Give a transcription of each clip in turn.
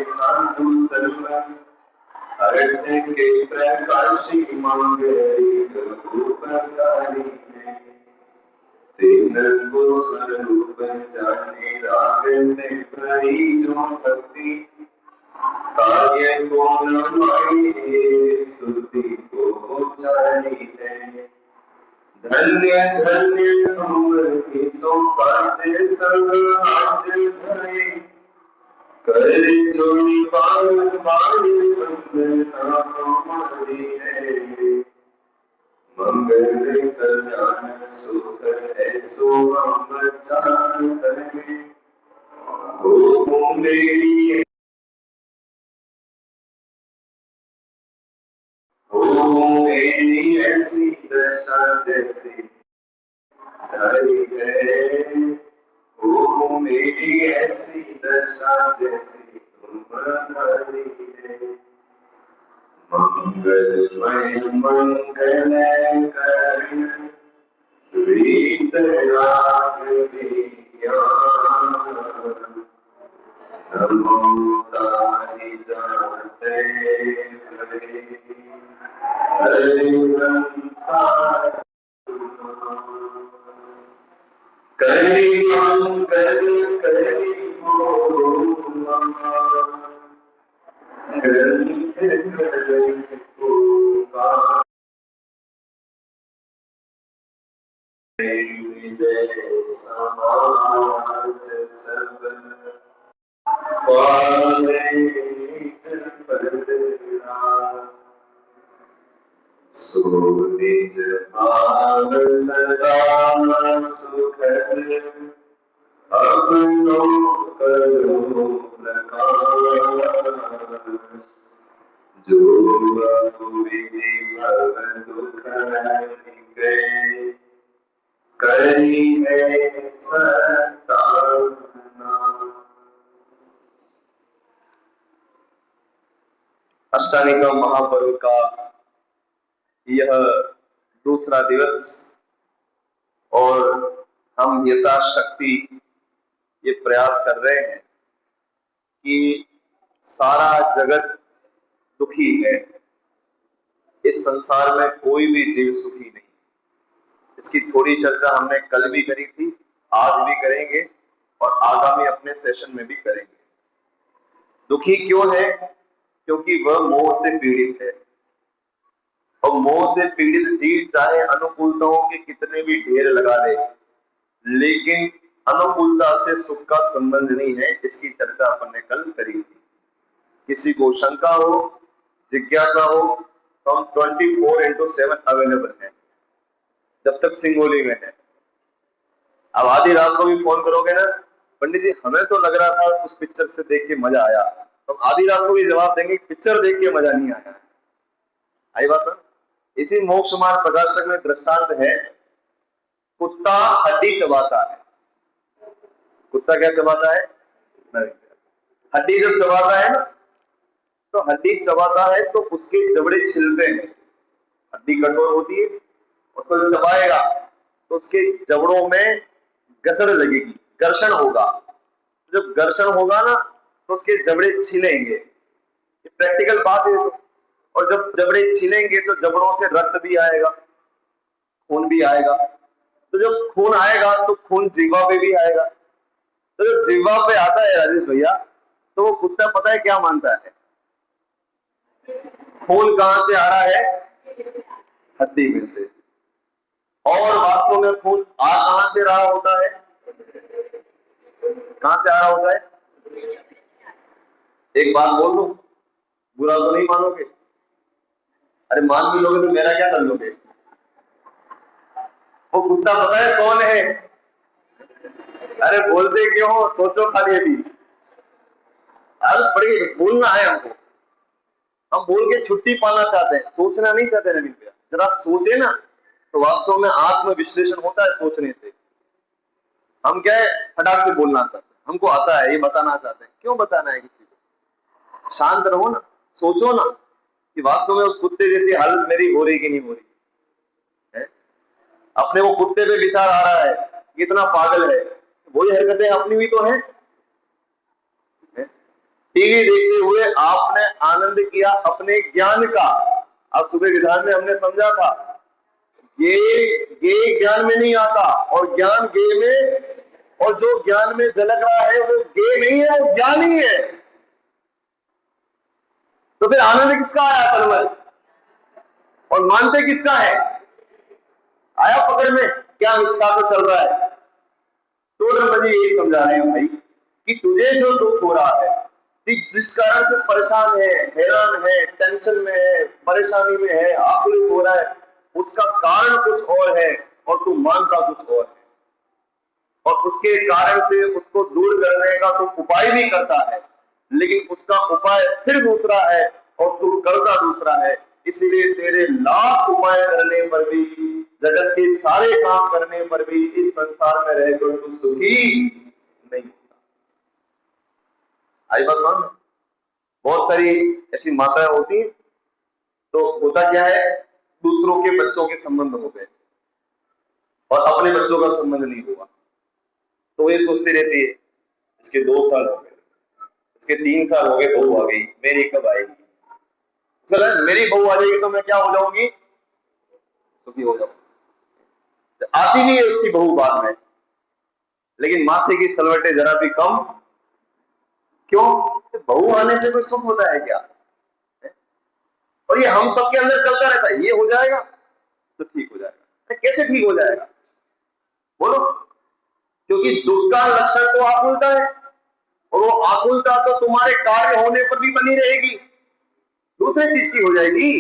साधु सर्व अर्थ के प्रकाशी मंगलकारी तीन को स्वरूप जाने रागने भरी जो भक्ति कार्य को नमाई स्तुति को जानी है। धन्य धन्य तुम सो पाज संग आज भरे कर जोड़ी बाल बाल वंदना हमारी है। मंगल कल्याण सुख ऐसो हम जानते हैं। हो मेरी ऐसी दशा जैसी धरी है। हो मेरी ऐसी दशा जैसी तुम धरी है। मंगलमय मंगल करण रीत राग विज्ञान नमो ताहि जानते हरे हरि करि मंगल करि ग्रंथ समाज सब सो निज भाव सदा सुखद अपनो करो प्रकाश जो विधि भव दुख गए करी है सताना। अष्टांगिका महापर्व का यह दूसरा दिवस और हम यथाशक्ति ये प्रयास कर रहे हैं कि सारा जगत दुखी है। इस संसार में कोई भी जीव सुखी नहीं। इसकी थोड़ी चर्चा हमने कल भी करी थी, आज भी करेंगे और आगामी अपने सेशन में भी करेंगे। दुखी क्यों है? क्योंकि वह मोह से पीड़ित है और मोह से पीड़ित जीव चाहे अनुकूलताओं के कितने भी ढेर लगा ले, लेकिन अनुकूलता से सुख का संबंध नहीं है। इसकी चर्चा अपन ने कल करी थी। किसी को शंका हो, जिज्ञासा हो तो हम 24/7 अवेलेबल हैं जब तक सिंगोली में है। अब आधी रात को भी फोन करोगे ना, पंडित जी हमें तो लग रहा था उस पिक्चर से देख के मजा आया, तो आधी रात को भी जवाब देंगे पिक्चर देख के मजा नहीं आया। आई बात सर? इसी मोक्ष मार्ग प्रकाशक में दृष्टांत है, कुत्ता हड्डी चबाता है। कुत्ता क्या चबाता है? हड्डी जब चबाता है ना, तो हड्डी चबाता है तो उसके जबड़े छिलते हैं। हड्डी कठोर होती है, उसको जब चबाएगा तो उसके जबड़ों में घसड़ लगेगी, घर्षण होगा। जब घर्षण होगा ना तो उसके जबड़े छिलेंगे। ये प्रैक्टिकल बात है। और जब जबड़े छिलेंगे तो जबड़ों से रक्त भी आएगा, खून भी आएगा। तो जब खून आएगा तो खून जीवा पे भी आएगा। तो जब जीवा पे आता है राजेश भैया, तो वो कुत्ता पता है क्या मानता है? खून कहां से आ रहा है? हड्डी में से। और वास्तव में खून आ कहां से रहा होता है? कहां से आ रहा होता है? एक बात बोल दो, बुरा तो नहीं मानोगे? अरे मान भी लोगे तो मेरा क्या कर लोगे? वो कुत्ता पता है कौन है? अरे बोलते क्यों हो? सोचो खाली अभी। पढ़िए, बोलना है हमको। हम बोल के छुट्टी पाना चाहते हैं, सोचना नहीं चाहते। नवीन भैया जरा सोचे ना, तो वास्तव में आत्म विश्लेषण होता है सोचने से। हम क्या है, फटाक से बोलना चाहते हैं, हमको आता है ये बताना चाहते हैं। क्यों बताना है किसी को? शांत रहो ना, सोचो ना कि वास्तव में उस कुत्ते जैसी हालत मेरी हो रही कि नहीं हो रही है। अपने वो कुत्ते पे विचार आ रहा है, कितना पागल है, वही हरकतें अपनी भी तो हैं। टीवी देखते हुए आपने आनंद किया अपने ज्ञान का। आज सुबह विधान में हमने समझा था, गे ज्ञान में नहीं आता और ज्ञान गे में, और जो ज्ञान में झलक रहा है वो गे नहीं है, वो ज्ञान ही है। तो फिर आनंद किसका आया पलवल, और मानते किसका है? आया पकड़ में, क्या मिथ्या तो चल रहा है। तो मुझे यही समझा रहे हैं भाई कि तुझे जो दुख हो रहा है, जिस कारण से परेशान है, हैरान है, टेंशन में है, परेशानी में है, आकुलित हो रहा है, उसका कारण कुछ और है और तू मानता कुछ और है, और उसके कारण से उसको दूर करने का तू उपाय भी करता है, लेकिन उसका उपाय फिर दूसरा है और तू करता दूसरा है। इसीलिए तेरे लाख उपाय करने पर भी, जगत के सारे काम करने पर भी इस संसार में रहकर तू सुखी नहीं होता। आई बात समझ? बहुत सारी ऐसी माताएं होती हैं, तो होता क्या है, दूसरों के बच्चों के संबंध हो गए और अपने बच्चों का संबंध नहीं हुआ, तो ये सोचती रहती है इसके 2 साल हो गए, इसके 3 साल हो गए, बहू आ गई, मेरी कब आएगी? चलो मेरी बहू आ जाएगी तो मैं क्या हो जाऊंगी? सुखी हो जाऊंगी। तो आती नहीं है उसकी बहू बाद में, लेकिन माथे की सलवटें जरा भी कम। क्यों? बहू आने से कोई सुख होता है क्या? और ये हम सबके अंदर चलता रहता है, ये हो जाएगा तो ठीक हो जाएगा। कैसे ठीक हो जाएगा बोलो? क्योंकि दुख का लक्षण तो आकुलता है, और वो आकुलता तो तुम्हारे कार्य होने पर भी बनी रहेगी, दूसरी चीज की हो जाएगी,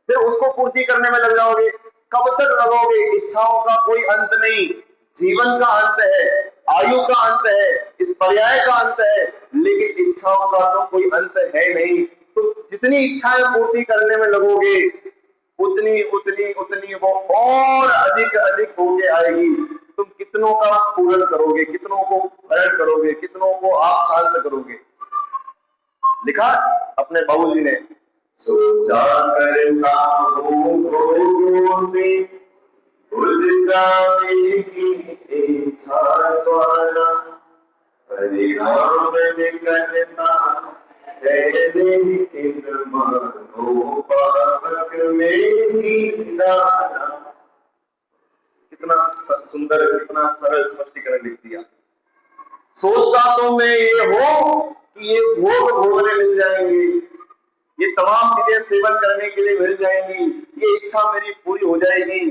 फिर उसको पूर्ति करने में लग जाओगे। कब तक लगोगे? इच्छाओं का कोई अंत नहीं, जीवन का अंत है, आयु का अंत है, इस पर्याय का अंत है, लेकिन इच्छाओं का तो कोई अंत है नहीं। तो जितनी इच्छाएं पूर्ति करने में लगोगे, उतनी उतनी उतनी वो और अधिक अधिक होके आएगी। तुम कितनों का पूर्ण करोगे, कितनों को हरण करोगे, कितनों को आप शांत करोगे? लिखा अपने बाबूजी ने, सोचा करता हूँ से बुझ जाएगी इच्छा ज्वाला, परिणाम निकलता है लेकिन मानो पावक में ही डाला। कितना सुंदर, कितना सरल स्पष्टीकरण लिख दिया। सोचता तो मैं ये हो कि ये भोग भोगने मिल जाएंगे, ये तमाम चीजें सेवन करने के लिए मिल जाएंगी, ये इच्छा मेरी पूरी हो जाएगी,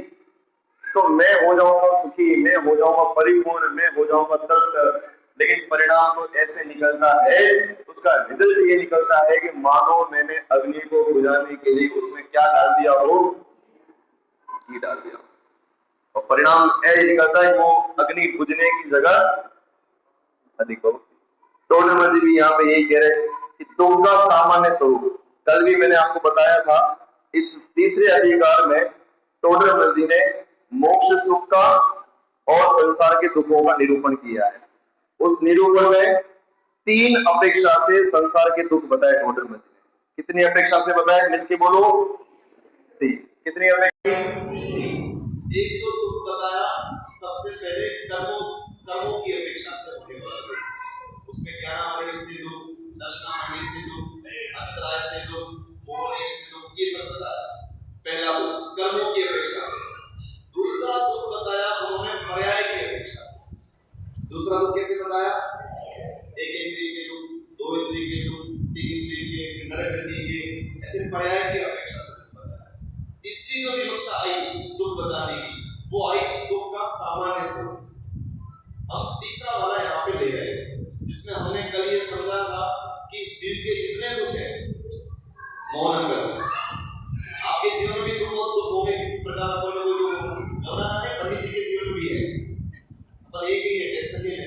तो मैं हो जाऊंगा सुखी, मैं हो जाऊंगा परिपूर्ण, मैं हो जाऊंगा तृप्त। लेकिन परिणाम तो ऐसे निकलता है, उसका रिजल्ट ये निकलता है कि मानो मैंने अग्नि को बुझाने के लिए उसमें क्या डाल दिया हो, घी डाल दिया, और परिणाम ऐसे निकलता है वो अग्नि बुझने की जगह अधिक हो। तो जी भी यहाँ पे यही कह रहे हैं कि दुख का सामान्य स्वरूप, कल भी मैंने आपको बताया था, इस तीसरे अधिकार में टोडर जी ने मोक्ष सुख का और संसार के दुखों का निरूपण किया है। उस निरूपण में 3 अपेक्षा से संसार के दुख बताए टोडर जी ने। कितनी अपेक्षा से बताए? मिलके बोलो। 3। कितनी अपेक्षा? एक तो दुख बताया सबसे पहले कर्मों की अपेक्षा से होने वाला, उसमें ज्ञानामणि से दुख, दर्शनामणि से दुख, अंतराय से दुख, मोहने से दुख, ये सब बताया। पहला कर्मों की अपेक्षा से। दूसरा दुख बताया उन्होंने पर्याय की अपेक्षा से। दूसरा दुख कैसे बताया? एक इंद्रिय के दुख, 2 इंद्रिय के दुख, 3 इंद्रिय के, नरक गति के, ऐसे पर्याय की अपेक्षा से बताया। तीसरी जो विवक्षा आई दुख बताने की, वो आई दुख का सामान्य स्वरूप। अब तीसरा वाला यहाँ पे ले रहे हैं, जिसमें हमने कल ये समझा था कि जीव के जितने दुख हैं, मौन करो। आपके जीवन में दुख होंगे, किसी प्रकार का कोई ना कोई दुख होगा, पंडित जी के जीवन में भी है, पर एक ही है, टेंशन नहीं है।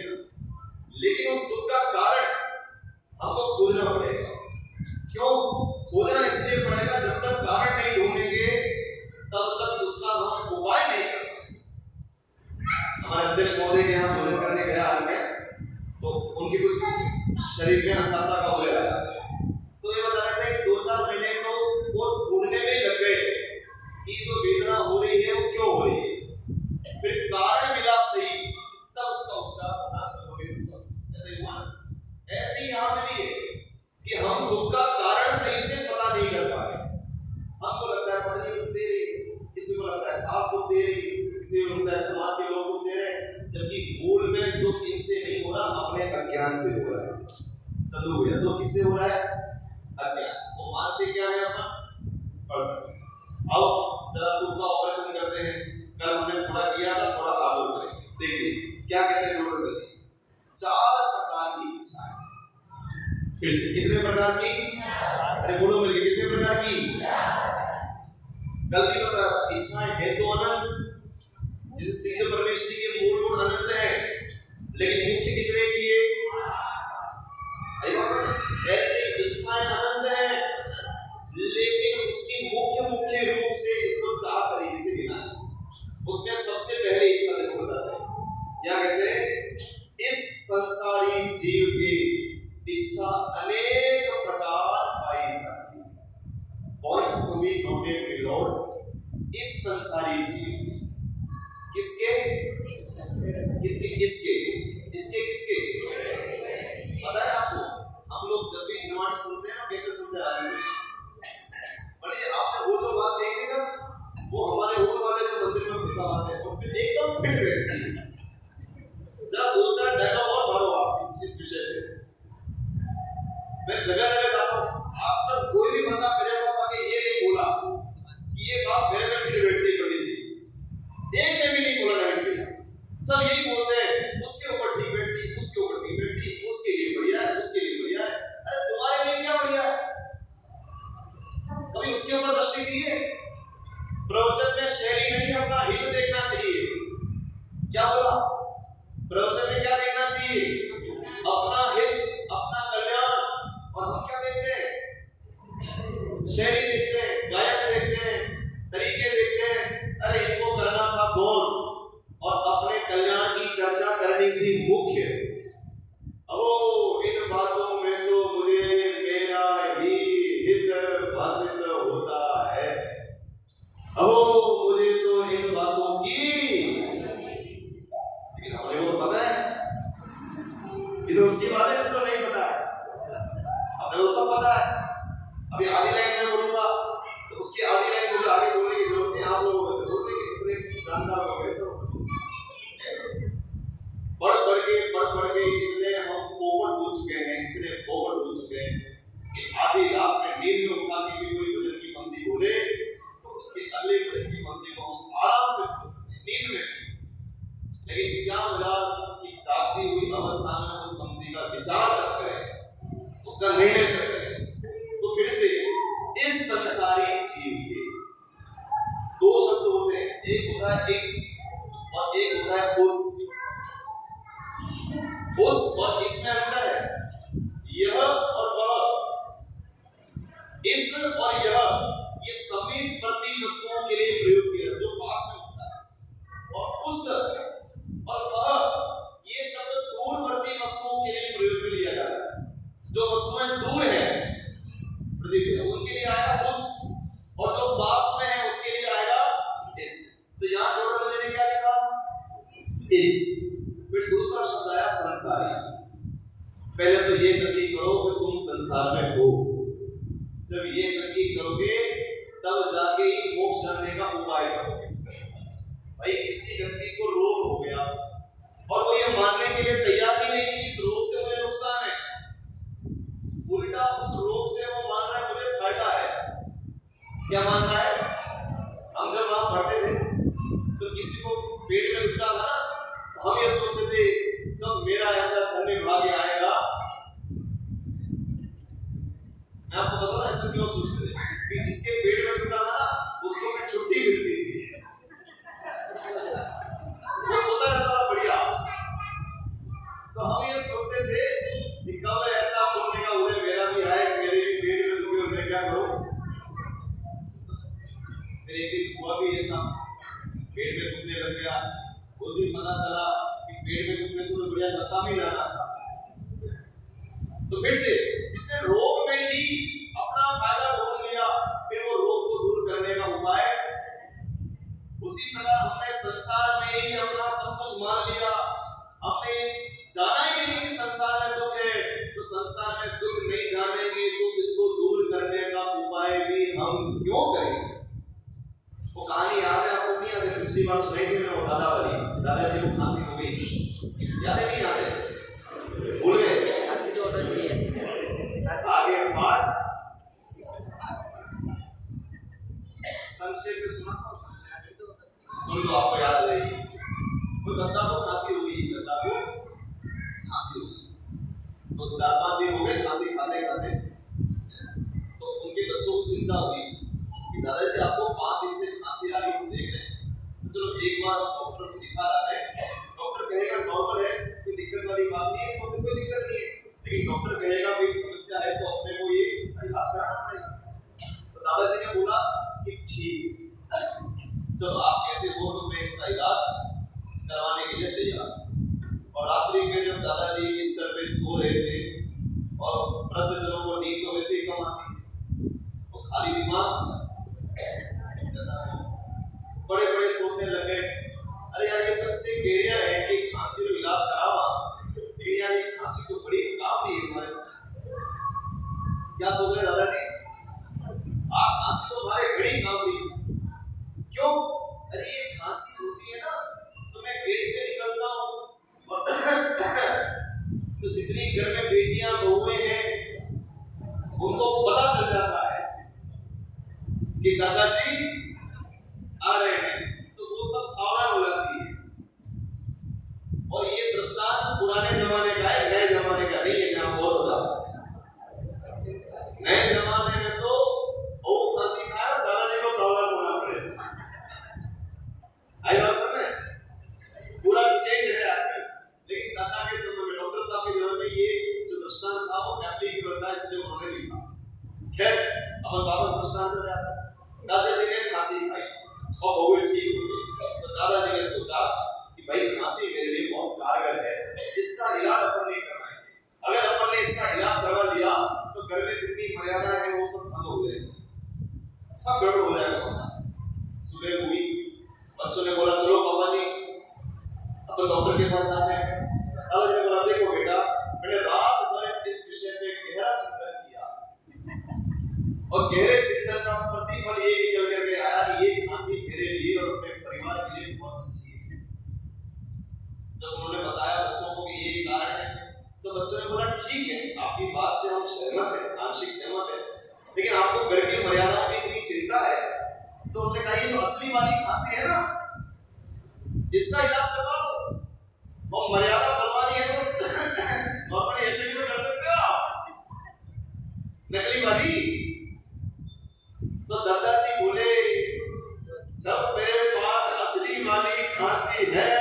लेकिन उस दुख का कारण हमको खोजना पड़ेगा। क्यों खोजना? इसलिए पड़ेगा जब तक कारण नहीं ढूंढेंगे तब तक उसका हम उपाय नहीं कर पाएंगे। हमारे अध्यक्ष महोदय के यहाँ भोजन करने गया मैं, तो उनके कुछ शरीर में असाता का हो गया, तो ये बता रहे थे कि 2-4 महीने तो वो ढूंढने में लग गए कि जो वेदना हो रही है वो क्यों हो रही है। ऐसी यहाँ मिली है कि हम दुख का कारण सही से पता नहीं कर पा रहे। हमको लगता है पत्नी दुख दे रही, किसी को लगता है सास दुख दे रही, किसी को लगता है समाज के लोग दुख दे रहे हैं, जबकि मूल में दुख इनसे नहीं हो रहा, अपने अज्ञान से हो रहा है। चलो भैया, दुख किससे हो रहा है? अज्ञान से। वो मानते क्या है अपना? आओ जरा दुख का ऑपरेशन करते हैं। कल हमने थोड़ा किया था, थोड़ा आगे करेंगे। देखिए क्या कहते हैं डॉक्टर? 4 प्रकार की इच्छाएं। फिर से कितने प्रकार की? अरे बोलो मेरे, कितने प्रकार की? गलती बता, इच्छाएं है तो अनंत, जिस सिद्ध परमेश्वर के मूल गुण अनंत है, लेकिन मुख्य कितने की है? ऐसी इच्छाएं अनंत है, लेकिन उसकी मुख्य रूप से इसको 4 तरीके से गिना है। उसमें सबसे पहले इच्छा देखो बताते हैं, क्या कहते हैं? इस संसारी जीव की इच्छा अनेक प्रकार पाई जाती है। Point to be noted bye Lord, इस संसारी जीव किसके किसके किसके किसके किसके पता है आपको? हम लोग जब भी जवानी सुनते हैं ना, कैसे सुनते आ रहे हैं? आपने वो जो बात कही थी ना, वो हमारे ओर वाले जो मंदिर में घुसा आते हैं, उन पे एकदम फिट बैठती है। जरा 2-4 डायलॉग और मारो आप इस विषय पे। मैं जगह जगह जाता हूँ, आज तक कोई भी बंदा मेरे पास आके ये नहीं बोला कि ये बात मेरे में फिट बैठती है पंडित जी। एक ने भी नहीं बोला डायरेक्टली। सब यही बोलते हैं उसके ऊपर ठीक बैठती, उसके ऊपर ठीक बैठती, उसके लिए बढ़िया है, उसके लिए बढ़िया है। अरे तुम्हारे लिए क्या बढ़िया है? कभी उसके ऊपर दृष्टि दी है? प्रवचन में शैली नहीं, अपना हित देखना चाहिए। क्या बोला? प्रवचन में क्या देखना चाहिए? अपना हित, अपना कल्याण। और हम क्या देखते हैं? शैली देखते हैं, गायन देखते हैं, तरीके देखते हैं। अरे इनको करना था कौन, और अपने कल्याण की चर्चा करनी थी मुख्य। इन बातों में तो मुझे मेरा ही हित भाषित होता है। मुझे तो इन बातों की, लेकिन हमें वो पता है, इधर उसकी बात है, इसको नहीं पता है। हमें वो सब पता है। अभी आधी लाइन में बोलूंगा तो उसकी आधी लाइन मुझे आगे बोलने की जरूरत नहीं, आप लोगों को जरूरत है कि पूरे जानकार हो गए सब। बढ़ के इतने हम पोपट हो चुके हैं, इतने पोपट हो चुके हैं कि आधी रात में नींद में उठा के भी कोई भजन की पंक्ति बोले तो उसके अगले भजन की पंक्ति को हम आराम से बोल सकते हैं नींद में। लेकिन क्या होगा कि जागती हुई अवस्था में उस पंक्ति का विचार तक करें, उसका निर्णय करें। तो फिर से इस संसारी जीव के 2 शब्द होते हैं, एक होता है इस और एक होता है उस और इसमें अंतर है। यह और वह, इस और यह, ये समीप प्रति वस्तुओं के लिए प्रयोग किया जो पास में होता है, और उस और वह, ये शब्द दूर प्रति वस्तुओं के लिए प्रयोग में लिया जाता है। जो वस्तुएं दूर है पृथ्वी पे, उनके लिए आएगा उस, और जो पास में है उसके लिए आएगा इस। तो यहाँ टोटल मैंने क्या लिखा? इस। फिर दूसरा शब्द आया संसारी। पहले तो ये प्रतीक करो कि तुम संसार में हो। जब ये प्रतीक करोगे तब जाके ही मोक्ष जाने का उपाय करोगे। भाई किसी व्यक्ति को रोग हो गया और वो ये मानने के लिए तैयार ही नहीं कि इस रोग से मुझे नुकसान है, उल्टा उस रोग से वो मान रहा है मुझे फायदा है। क्या मान रहा है? हम जब वहां पढ़ते थे तो किसी को पेट में दुखता था ना, तो हम ये सोचते थे कब मेरा ऐसा धन्य भाग्य आएगा। मैं आपको बताऊं ऐसा क्यों सोचते थे कि जिसके पेट में दुखता था उसको फिर छुट्टी मिलती थी, वो सोता रहता था बढ़िया। तो हम ये सोचते थे कि कब ऐसा होने का उन्हें मेरा भी आए, मेरे भी पेट में दुखे और मैं क्या करूं। मेरे एक दिन हुआ भी ऐसा, पेट में दुखने लग गया। उस दिन पता चला कि पेट में दुखने से तो बढ़िया नशा भी जाना था। तो फिर से इसने रोग में ही अपना फायदा ढूंढ लिया, फिर वो रोग को दूर करने का उपाय। उसी प्रकार हमने संसार में ही अपना सब कुछ मान लिया, हमने जाना ही नहीं कि संसार में दुख है, तो संसार में दुख नहीं जानेंगे तो इसको दूर करने का उपाय भी हम क्यों करेंगे? वो कहानी याद है आपको? नहीं याद है? पिछली बार सुनाई थी मैंने, वो दादाजी को खांसी हो गई, याद है? नहीं याद है? भूल गए? आगे पाठ संक्षेप में सुना, सुन लो आपको याद रहेगी। वो दत्ता को खांसी हो गई, दत्ता को खांसी हो गई, तो 4-5 दिन हो गए खांसी खाते खाते। तो उनके बच्चों को चिंता हुई कि दादाजी आपको 5 दिन से खांसी आ रही, हम देख रहे हैं, तो चलो एक बार डॉक्टर को दिखा लाते हैं। डॉक्टर कहेगा नॉर्मल है, कोई दिक्कत वाली बात नहीं है, तो कोई दिक्कत नहीं है, लेकिन डॉक्टर कहेगा कोई समस्या है तो अपने को ये इसका इलाज कराना पड़ेगा। तो दादाजी ने बोला कि ठीक, जब आप कहते हो तो मैं इसका इलाज करवाने के लिए तैयार। और रात्रि में जब दादाजी बिस्तर पे सो रहे थे और वृद्धजनों को नींद तो वैसे ही कम आती, तो खाली दिमाग बड़े बड़े सोचने लगे, अरे यार ये बच्चे कह रहे हैं कि खांसी का इलाज करावा, लेकिन यार ये खांसी तो बड़ी काम दी है हमारे। क्या सोच रहे दादाजी? आप खांसी तो हमारे बड़ी काम दी, क्यों? अरे ये खांसी होती है ना तो मैं गेट से निकलता हूँ और तो जितनी घर में बेटियां बहुएं हैं उनको पता चल जाता है कि दादाजी आ रहे हैं, तो वो सब सावधान हो जाती है। और ये दृष्टांत पुराने जमाने का है, नए जमाने का नहीं है। मैं आपको और बता, नए जमाने में तो वो खांसी खाए दादाजी को सावधान होना पड़ेगा। आई बात समझ? पूरा चेंज है आजकल। लेकिन दादा के समय में, डॉक्टर साहब के जीवन में ये जो दृष्टांत था वो एप्लीकेबल था, इसलिए उन्होंने लिखा। खैर अपन वापस दृष्टांत पे आते हैं। दादाजी ने खांसी खाई और बहू ठीक हो गई, तो दादाजी ने सोचा कि भाई खांसी मेरे लिए बहुत कारगर है, इसका इलाज अपन नहीं करवाएंगे। अगर अपन ने इसका इलाज करवा लिया तो घर में जितनी मर्यादाएं हैं वो सब बंद हो जाएगी, सब गड़बड़ हो जाएगा। सुबह हुई, बच्चों ने बोला चलो पापा जी अपन डॉक्टर के पास जाते हैं। दादाजी ने बोला देखो बेटा, मैंने रात भर इस विषय पे गहरा चिंतन किया और गहरे चिंतन का प्रतिफल ये निकल करके आया कि ये खांसी मेरे लिए और अपने परिवार के लिए बहुत अच्छी है। जब उन्होंने बताया बच्चों को कि ये कारण है, तो बच्चों ने बोला ठीक है, आपकी बात से हम सहमत हैं, आंशिक सहमत हैं, लेकिन आपको घर की मर्यादाओं की इतनी चिंता है। तो उन्होंने कहा ये जो असली वाली खांसी है ना, इसका इलाज करवा दो। और मर्यादा बनवानी है तो नॉर्मली ऐसे भी तो कर सकते हो आप, नकली वाली। तो दादाजी बोले जब मेरे पास असली वाली खांसी है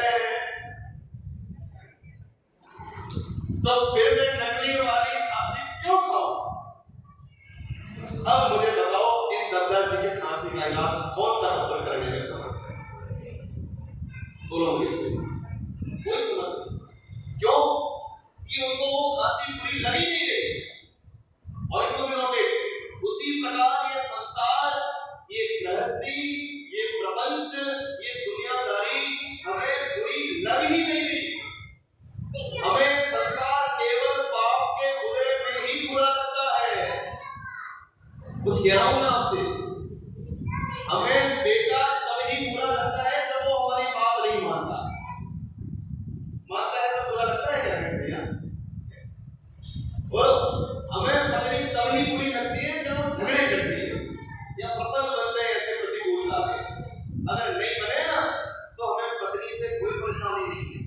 तो फिर मैं नकली वाली खांसी क्यों खाऊं? अब मुझे बताओ इन दादाजी की खांसी का इलाज कौन सा डॉक्टर करने में समर्थ है? बोलोगे कोई समझ? क्यों? कि उनको वो खांसी पूरी लगी नहीं रही। और इनको भी नोटे उसी प्रकार ये संसार, ये गृहस्थी, ये प्रपंच, ये दुनियादारी हमें बुरी लग ही नहीं रही। हमें संसार केवल पाप के बुरे में ही बुरा लगता है। कुछ कह रहा हूं ना आपसे, हमें बेटा तभी बुरा लगता है जब वो हमारी बात नहीं मानता। मानता है तो बुरा लगता है क्या भैया? और हमें पत्नी तभी बुरी लगती है जब वो झगड़े करती है या प्रसन्न बनते हैं ऐसे प्रतिकूल लाके। अगर नहीं बने ना तो हमें पत्नी से कोई परेशानी नहीं है।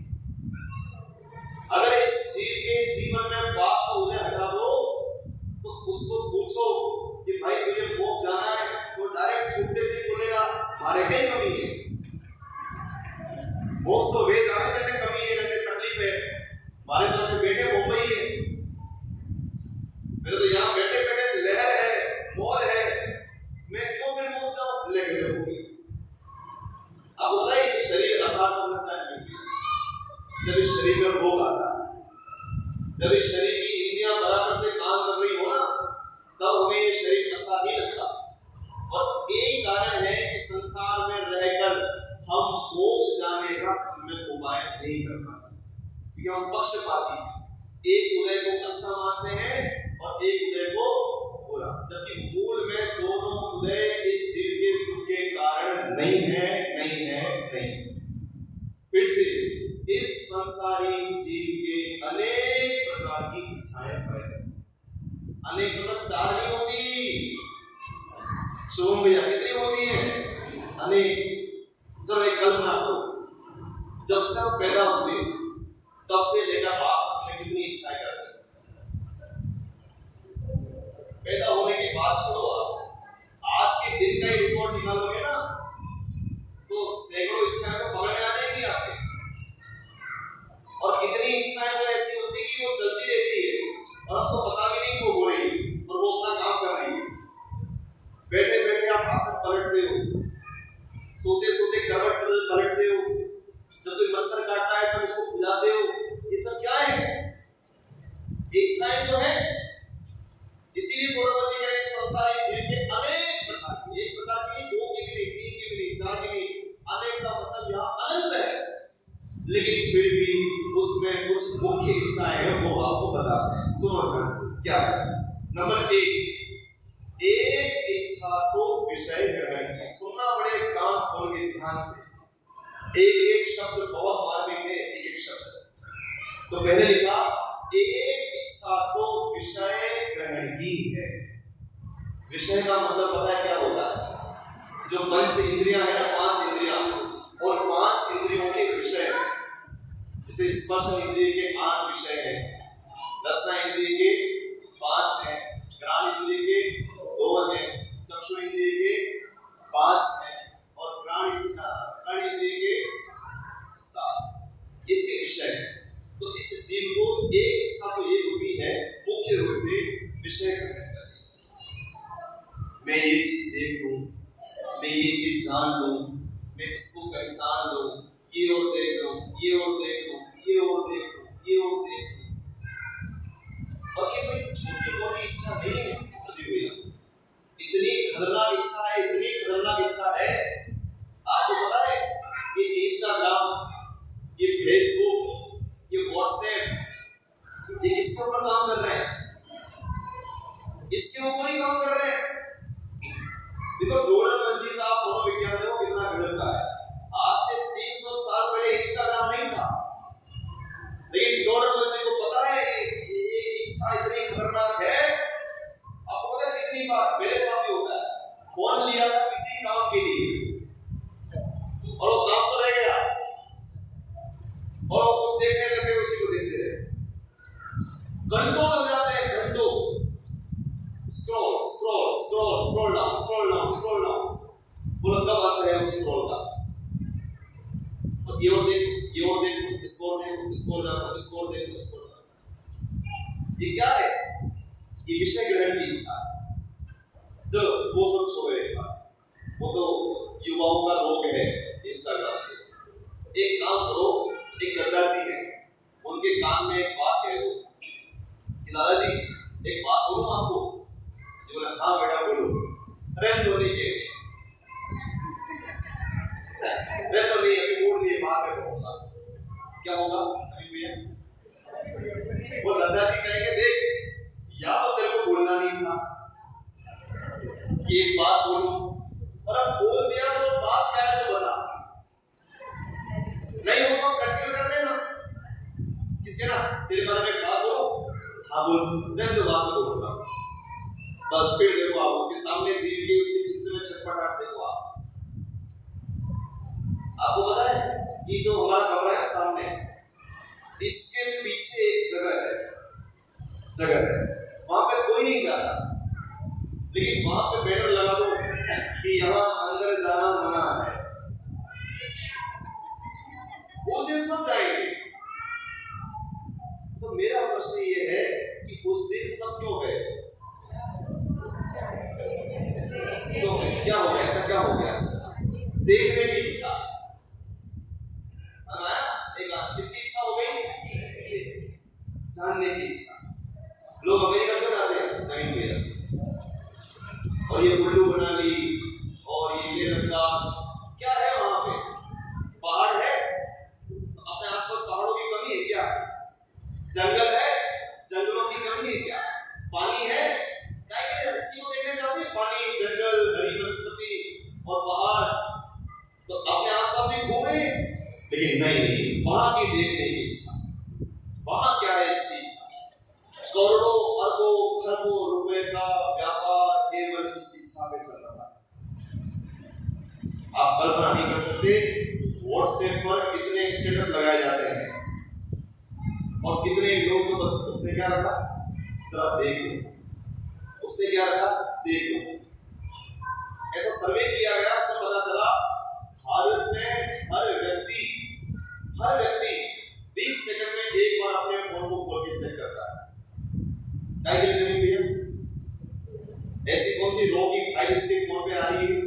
अगर इस जीव के जीवन में पाप को उन्हें हटा दो तो उसको पूछो कि भाई तुझे मोक्ष जाना है, वो डायरेक्ट छूटते से बोलेगा हमारे में कमी है। मोक्ष तो वे जाने करने कमी है, करने तकलीफ है। हमारे तो अपने बेटे मुंबई है, मेरे तो यहाँ बैठे बैठे लहर है, मौज है, मैं क्यों फिर मोक्ष जाऊं? लेकर जाऊंगी। अब होता है शरीर असाध लगता है जब इस शरीर में रोग आता है, जब इस शरीर की इंद्रियां बराबर से काम कर रही हो ना, तब हमें ये शरीर असाध ही लगता। और यही कारण है कि संसार में रहकर हम मोक्ष जाने का सम्यक उपाय नहीं कर पाते, क्योंकि हम पक्षपाती हैं। एक उदय को अच्छा मानते हैं और एक उदय को बुरा, जबकि मूल में दोनों उदय इस जीव के सुख के कारण नहीं है, नहीं है, नहीं। फिर से इस संसारी जीव के अनेक प्रकार की इच्छाएं पैदा, अनेक मतलब चार नहीं होती, शुभम भैया कितनी होती है? अनेक। चलो एक कल्पना करो, जब से हम पैदा हुए तब से लेकर आज तक में कितनी इच्छाएं करते हैं। पैदा होने की बात छोड़ो, आज के दिन का ही रिकॉर्ड निकालोगे ना तो सैकड़ों इच्छाएं तो पकड़ में आ जाएंगी आपके। और कितनी इच्छाएं तो ऐसी होती कि वो चलती रहती है और आपको पता भी नहीं वो हो रही और वो अपना काम कर रही है। बैठे बैठे आप आसन पलटते हो, सोते सोते करवट पलटते हो, जब कोई मच्छर काटता है तो उसको खिलाते हो। ये सब क्या है? इच्छाएं जो है। इसीलिए पूर्वज जी कहे संसारी जीव के अनेक प्रकार की, एक प्रकार की नहीं, दो की भी नहीं, तीन की भी नहीं, चार की नहीं, अनेक का मतलब यहाँ अनंत है। लेकिन फिर भी उसमें कुछ मुख्य इच्छाएं हैं, वो आपको बताते हैं। सुनो ध्यान से, क्या है? नंबर एक इच्छा तो विषय ग्रहण की। सुनना पड़े कान खोल के ध्यान से, एक एक शब्द बहुत मार्मिक है, एक एक शब्द। तो पहले लिखा एक इच्छा तो विषय ग्रहण की है। विषय का मतलब पता है क्या होता है? जो पंच इंद्रियां है ना, पांच इंद्रियां, और पांच इंद्रियों के विषय, जैसे स्पर्श इंद्रिय के 8 विषय है, रसना इंद्रिय के 5 है, घ्राण इंद्रिय के 2 है, चक्षु इंद्रिय के 5 है और घ्राण इंद्रिय के 7 इसके विषय है। तो इस जीव को एक इच्छा तो ये होती है मुख्य रूप से विषय ग्रहण करने। मैं ये चीज देख लूं, मैं ये चीज जान लूं, मैं इसको पहचान लूं, ये और देख लूं, ये और देख लूं, ये और देख लूं, ये और देख लूं। और ये कोई छोटी मोटी इच्छा नहीं है भैया, इतनी खतरनाक इच्छा है, इतनी खतरनाक इच्छा है। आपको पता है ये इंस्टाग्राम, ये फेसबुक, ये व्हाट्सएप, ये किसके ऊपर काम कर रहे हैं? इसके ऊपर ही काम कर रहे हैं। देखो डोनाल्ड मस्जिद का मनोविज्ञान देखो कितना गजब का है। आज से 300 साल पहले इंस्टाग्राम नहीं था, लेकिन डोनाल्ड मस्जिद को पता है ये इच्छा इतनी खतरनाक है। आपको पता है कितनी बार मेरे साथ भी होता है, फोन लिया था किसी काम के लिए और वो काम तो रह गया और कुछ देखने लगे, उसी को देखते रहे, घंटों लग जाते हैं, घंटों। Scroll scroll scroll scroll down scroll down scroll down, बोलो कब आता है उस स्क्रॉल का? और ये और देखो, ये और देखो, स्क्रॉल देखो, स्क्रॉल जाओ, स्क्रॉल देखो, स्क्रॉल जाओ। ये क्या है? ये विषय ग्रहण की इच्छा। जो वो सब छोड़े, वो तो युवाओं का रोग है इंस्टाग्राम पे। एक काम करो, एक दादाजी है, उनके कान में एक बात कह दो कि दादाजी एक बात बोलूं आपको? जो बोला हाँ बेटा बोलो। अरे तो नहीं है, अरे तो नहीं, अभी मूड नहीं, बात में कहूंगा। क्या होगा अभी भैया? वो दादाजी कहेंगे देख, या तो तेरे को बोलना नहीं था कि एक बात बोलूं, और अब बोल दिया तो बात क्या है तो बता। नहीं होगा प्रैक्टिकल कर लेना, किसके ना तेरे बारे में बात हो, हाँ बोल, नहीं तो बात तो बोलूंगा। बस फिर देखो आप उसके सामने जीव के उसके चित्त में छटपटाहट देखो आप। आपको पता है ये जो हमारा कमरा है सामने, इसके पीछे एक जगह है, वहां पे कोई नहीं जाता, लेकिन वहां पे बैनर लगा दो कि यहाँ अंदर जाना मना है। उस दिन सब जाएंगे। तो मेरा प्रश्न ये है कि उस दिन सब क्यों गए? तो क्या हो गया? ऐसा क्या हो गया? देखने की इच्छा, किसकी इच्छा हो गई? जानने की इच्छा। लोग अमेरिका क्यों जाते हैं? नहीं भैया, और ये उल्लू मनाली और ये लद्दाख क्या है? वहां पे पहाड़ है, तो अपने आसपास पहाड़ों की कमी है क्या? जंगल है, नहीं, वहां की देखने की इच्छा, वहां क्या है इसकी इच्छा। करोड़ों अरबों खरबों रुपए का व्यापार केवल इस इच्छा में चल रहा है। आप कल्पना नहीं कर सकते, व्हाट्सएप पर कितने स्टेटस लगाए जाते हैं और कितने लोग तो बस उसने क्या रखा, जरा देखो, उसने क्या रखा, देखो। ऐसा सर्वे किया गया, उसमें पता चला भारत में हर व्यक्ति 20 सेकंड में एक बार अपने फोन को खोल के चेक करता है। क्या करेंगे भैया? ऐसी कौन सी रो की फाइल इसके फोन पे आ रही है?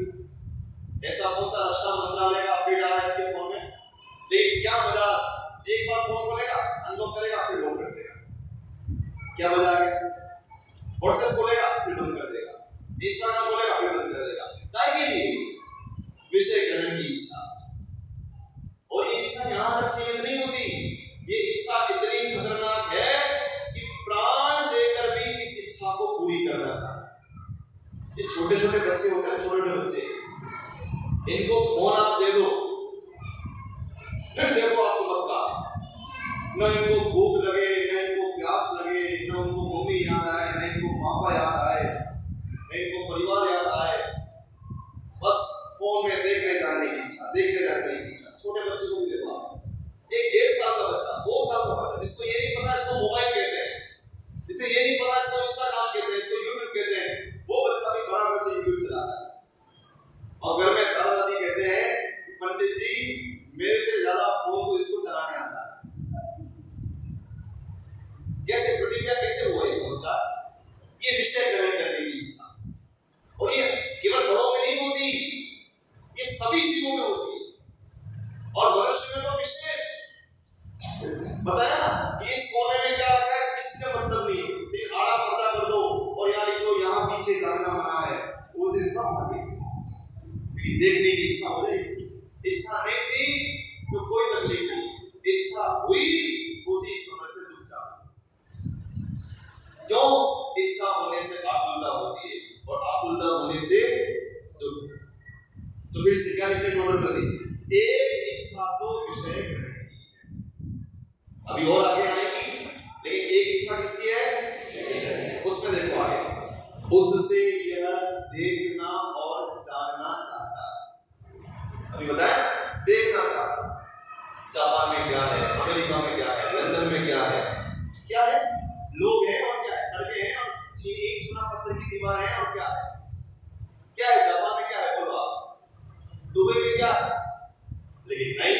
ऐसा कौन सा रक्षा मंत्रालय का अपडेट आ रहा है इसके फोन में? लेकिन क्या मजा, एक बार फोन खोलेगा, अनलॉक करेगा, फिर लॉक कर देगा। क्या मजा आ गया? व्हाट्सएप खोलेगा, फिर बंद कर देगा, इंस्टाग्राम खोलेगा, फिर बंद कर देगा। क्या के लिए? विषय ग्रहण की इच्छा। और ये इच्छा यहां तक सीमित नहीं होती, ये इच्छा इतनी खतरनाक है कि प्राण देकर भी इस इच्छा को पूरी करना चाहता है। ये छोटे छोटे बच्चे होते हैं, छोटे छोटे बच्चे, इनको फोन आप दे दो, फिर देखो आप चमत्कार। न इनको भूख लगे, न इनको प्यास लगे, न उनको मम्मी याद आए, न इनको पापा याद आए, न इनको परिवार याद आए, बस फोन में देखने जाने की इच्छा, देखने जाने की इच्छा। छोटे बच्चे को भी देखो आप, एक 1.5 साल का बच्चा, 2 साल का बच्चा, जिसको ये नहीं पता इसको मोबाइल कहते हैं, जिसे ये नहीं पता इसको इंस्टाग्राम कहते हैं, इसको यूट्यूब कहते हैं, वो बच्चा भी बराबर से यूट्यूब चला रहा है। और घर में दादा दादी कहते हैं पंडित जी मेरे से ज्यादा फोन तो इसको चलाने आता है। कैसे प्रतिक्रिया, कैसे हुआ ये चमत्कार? ये विषय ग्रहण करने की इच्छा, और ये केवल बड़ों में नहीं होती, ये सभी जीवों में होती है। और मनुष्य में तो विशेष बताया ना कि इस कोने में क्या रखा है, किससे मतलब नहीं, फिर आड़ा पर्दा कर दो और यार इनको यहाँ पीछे जाना मना है, वो दिन सब आगे देखने की इच्छा हो जाएगी। इच्छा नहीं थी तो कोई तकलीफ नहीं, इच्छा हुई उसी समय से रुक जाओ। क्यों? इच्छा होने से आकुलता होती है, और आकुलता होने से तो फिर से क्या लिखते नोट कर दी, एक इच्छा तो विषय ग्रहण की है, अभी और आगे आएगी, लेकिन एक इच्छा किसकी है? विषय। उसमें देखो आगे, उससे यह देखना और जानना चाहता है। अभी बताया, देखना चाहता, जापान में क्या है, अमेरिका में क्या है, लंदन में क्या है, क्या है, लोग हैं और क्या है, सड़कें हैं और ईंट चुना पत्थर की दीवारें हैं और क्या है, क्या है, जापान में क्या है, बोलो आप, दुबई में क्या है, लेकिन नहीं,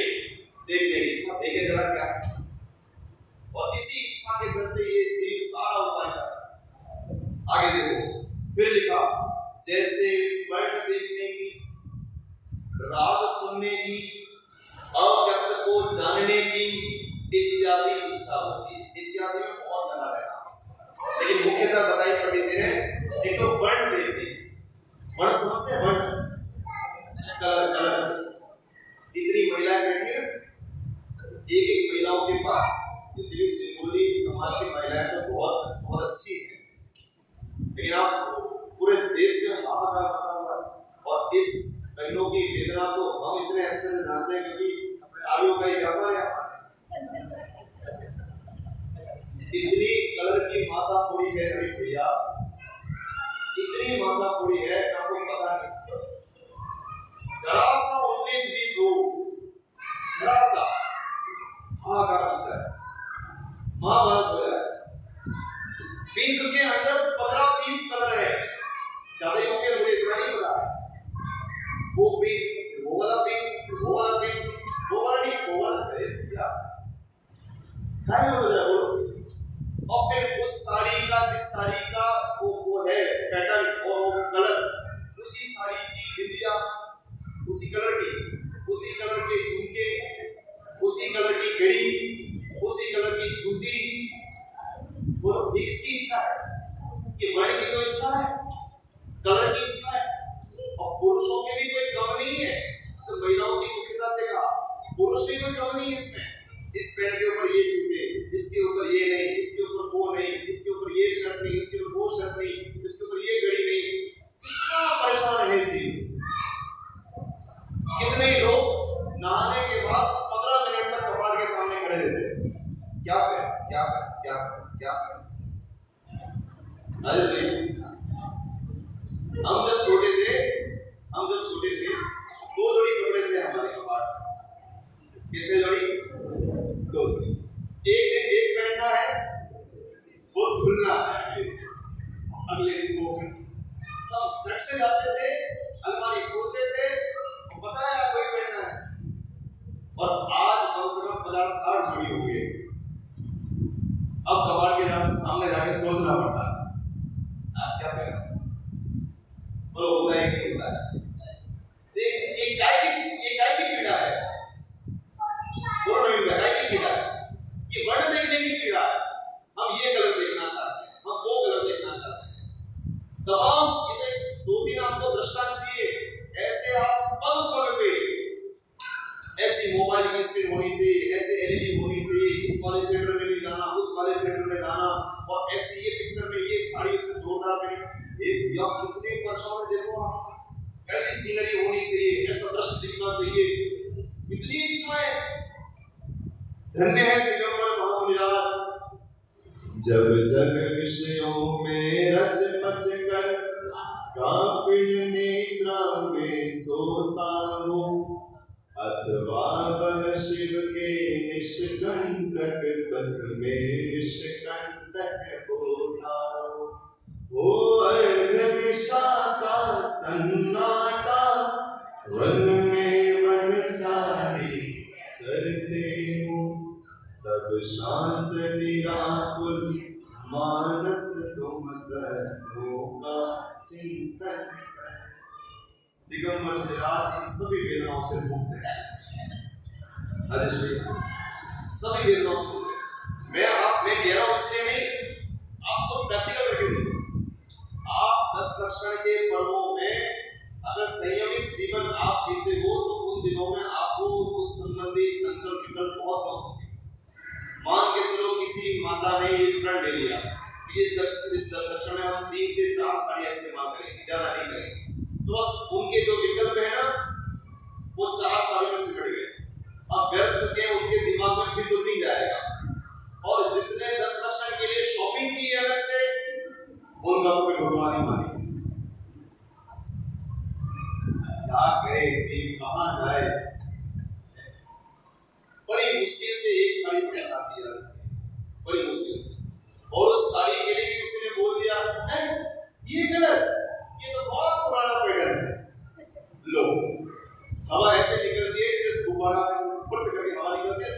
देखने की इच्छा, देखे जरा क्या है। और इसी इच्छा के चलते ये जीव सारा उपाय कर। आगे देखो, फिर लिखा, जैसे वर्ण देखने की, राग सुनने की, अव्यक्त को जानने की इत्यादि इच्छा होती है। इत्यादि में बहुत लगा रहना, लेकिन मुख्यतः बताई पंडित जी ने, एक तो वर्ण देखने, वर्ण समझते हैं, वर्ण कलर, इतनी महिलाएं बैठी है, एक महिलाओं के पास, जितनी सिंगुली समाज की महिलाएं तो बहुत अच्छी है, लेकिन आप पूरे देश में हाहाकार मचा हुआ है। और इस बहनों की वेदना तो हम इतने अच्छे से जानते हैं, क्योंकि साड़ियों का ही व्यापार है। इतनी कलर की माता पूरी है नवीन भैया, इतनी माता पूरी है कि आपको पता नहीं सकता। जरा सा 19-20 हो, जरा सा हाहाकार मच जाए, महाभारत हो जाए। पिंक के अंदर 15-20 कलर है, ज्यादा ही होंगे, मुझे इतना नहीं पता है। वो पिंक, वो वाला पिंक, वो वाला पिंक, वो वाला नहीं, वो वाला है क्या? क्या हो जाए बोलो? और फिर उस साड़ी का, जिस साड़ी का वो है पैटर्न और कलर, उसी साड़ी की बिंदिया, उसी कलर के झुमके, उसी कलर की घड़ी, उसी कलर की जूती। वो इसकी इच्छा है, ये बड़ी की तो इच्छा है, कलर की इच्छा है। और पुरुषों की भी कोई कम नहीं है, तो महिलाओं की मुख्यता से कहा, पुरुष भी कोई कम नहीं है इसमें। इस पैंट के ऊपर ये जूते, इसके ऊपर ये नहीं, इसके ऊपर वो नहीं, इसके ऊपर ये शर्ट नहीं, इसके ऊपर वो शर्ट नहीं, इसके ऊपर ये घड़ी नहीं। कितना परेशान है जी। कितने लोग नहाने के बाद 15 मिनट क्या करें क्या करें क्या करें क्या करें। राजेश भाई, हम जब छोटे थे दो जोड़ी कपड़े थे हमारे कपाट में। कितने जोड़ी? दो। एक पहनना है, वो धुलना है, अगले दिन वो तब झट से जाते थे, अलमारी खोलते थे, पता है कोई पहनना है। और आज कम से कम 50-60 जोड़ी हो गए। अब कबाड़ के सामने जाके सोचना पड़ता है आज क्या पहना। बोलो होता है कि होता है? ये काय की पीड़ा है? बोलो नहीं, काय की पीड़ा है? ये वर्ण देखने की पीड़ा है। हम ये कलर देखना चाहते हैं, हम वो कलर देखना चाहते हैं। तमाम ये 2-3 आपको दृष्टांत दिए, ऐसे आप पग पग पे ऐसी मोबाइल की स्क्रीन होनी चाहिए, ऐसे एलईडी होनी चाहिए, इस वाले थिएटर में नहीं जाना, उस वाले थिएटर में जाना, और ऐसी ये पिक्चर में ये साड़ी उससे जोरदार पहनी। एक या कितने वर्षों में देखो आप, ऐसी सीनरी होनी चाहिए, ऐसा दृश्य दिखना चाहिए, इतनी इच्छाएं। धन्य है दिगंबर महामुनिराज, जब जग विषयों में रच मच कर काफिर निद्रा में सोता हूँ, अथवा वह शिव के निष्कंटक पथ में विषकंटक होता हो। अर्घ दिशा का सन्नाटा, वन में वनचारी चरते हूँ, तब शांत निराकुल मानस तुम दर्दों का चिंतन। दिगंबर महाराज इन सभी वेदनाओं से मुक्त है। सभी वेदनाओं से मुक्त है। मैं कह रहा हूं इसलिए नहीं, आपको प्रैक्टिकल करके दूंगा। आप 10 लक्षण के पर्वों में अगर संयमित जीवन आप जीते हो तो उन दिनों में आपको उस संबंधी संकल्प विकल्प बहुत कम होंगे। मान के चलो किसी माता ने ये प्रण ले लिया कि इस 10 लक्षण में हम 3 से 4 साड़ियां इस्तेमाल करेंगे, ज्यादा नहीं करेंगे, तो बस उनके जो विकल्प है ना वो 4 सालों में सिमट गए। अब व्यर्थ के उनके दिमाग में भी तो नहीं जाएगा। और जिसने 10 लक्षण के लिए शॉपिंग की अलग से, उनका तो कोई भगवान ही माने। क्या करे जीव, कहां जाए? बड़ी मुश्किल से एक साड़ी पहनाती है, बड़ी मुश्किल से, और उस साड़ी के लिए किसी ने बोल दिया ये कलर, ये तो बहुत पुराना पैटर्न है। लो, हवा ऐसे निकलती है जैसे गुब्बारा में फुट करके हवा निकलती है,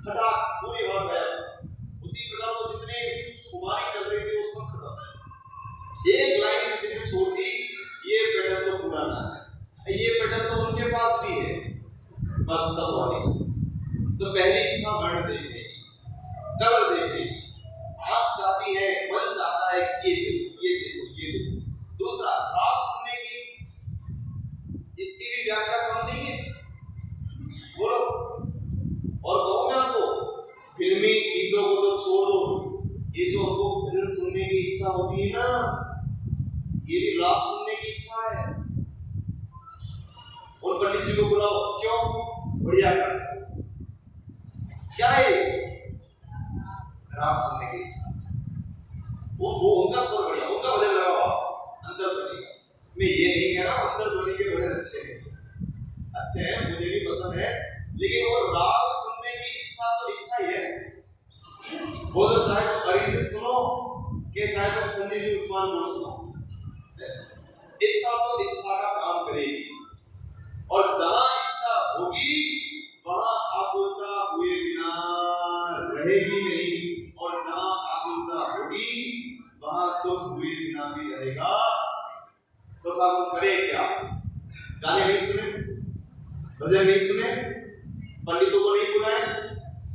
फटा पूरी हवा गायब। उसी प्रकार वो जितनी कुमारी चल रही थी वो सब खत्म। एक लाइन किसी ने छोड़ दी, ये पैटर्न तो पुराना है, ये पैटर्न तो उनके पास भी है, बस सब वाली। तो पहली इच्छा वर्ण देखने की, कलर देखने की, आंख चाहती है, मन चाहता है ये देखो ये देखो ये देखो। दूसरा राग सुनने की, इसकी भी व्याख्या कम नहीं है, बोलो। और कहूं मैं आपको, फिल्मी गीतों को तो छोड़ दो, ये जो हमको भजन सुनने की इच्छा होती है ना, ये भी राग सुनने की इच्छा है। और पंडित जी को बुलाओ, क्यों? बढ़िया कर, क्या है? राग सुनने की इच्छा। वो उनका स्वर बढ़िया, उनका भजन लगाओ, अंतर ध्वनि का। मैं ये नहीं कह रहा अंतर ध्वनि के भजन अच्छे हैं, मुझे भी पसंद है, लेकिन वो राग सुनने की इच्छा तो इच्छा ही है। वो तो चाहे तो अरिजीत सुनो कि चाहे तो संजय जी उस्मान को सुनो, इच्छा तो इच्छा का काम करेगी। और जहां इच्छा होगी वहां आकुलता हुए बिना रहेगी नहीं, और जहां आकुलता होगी वहां दुख हुए बिना भी रहेगा। तो साहब करे क्या? गाने नहीं सुने, भजन नहीं सुने, पंडितों को नहीं बुलाए,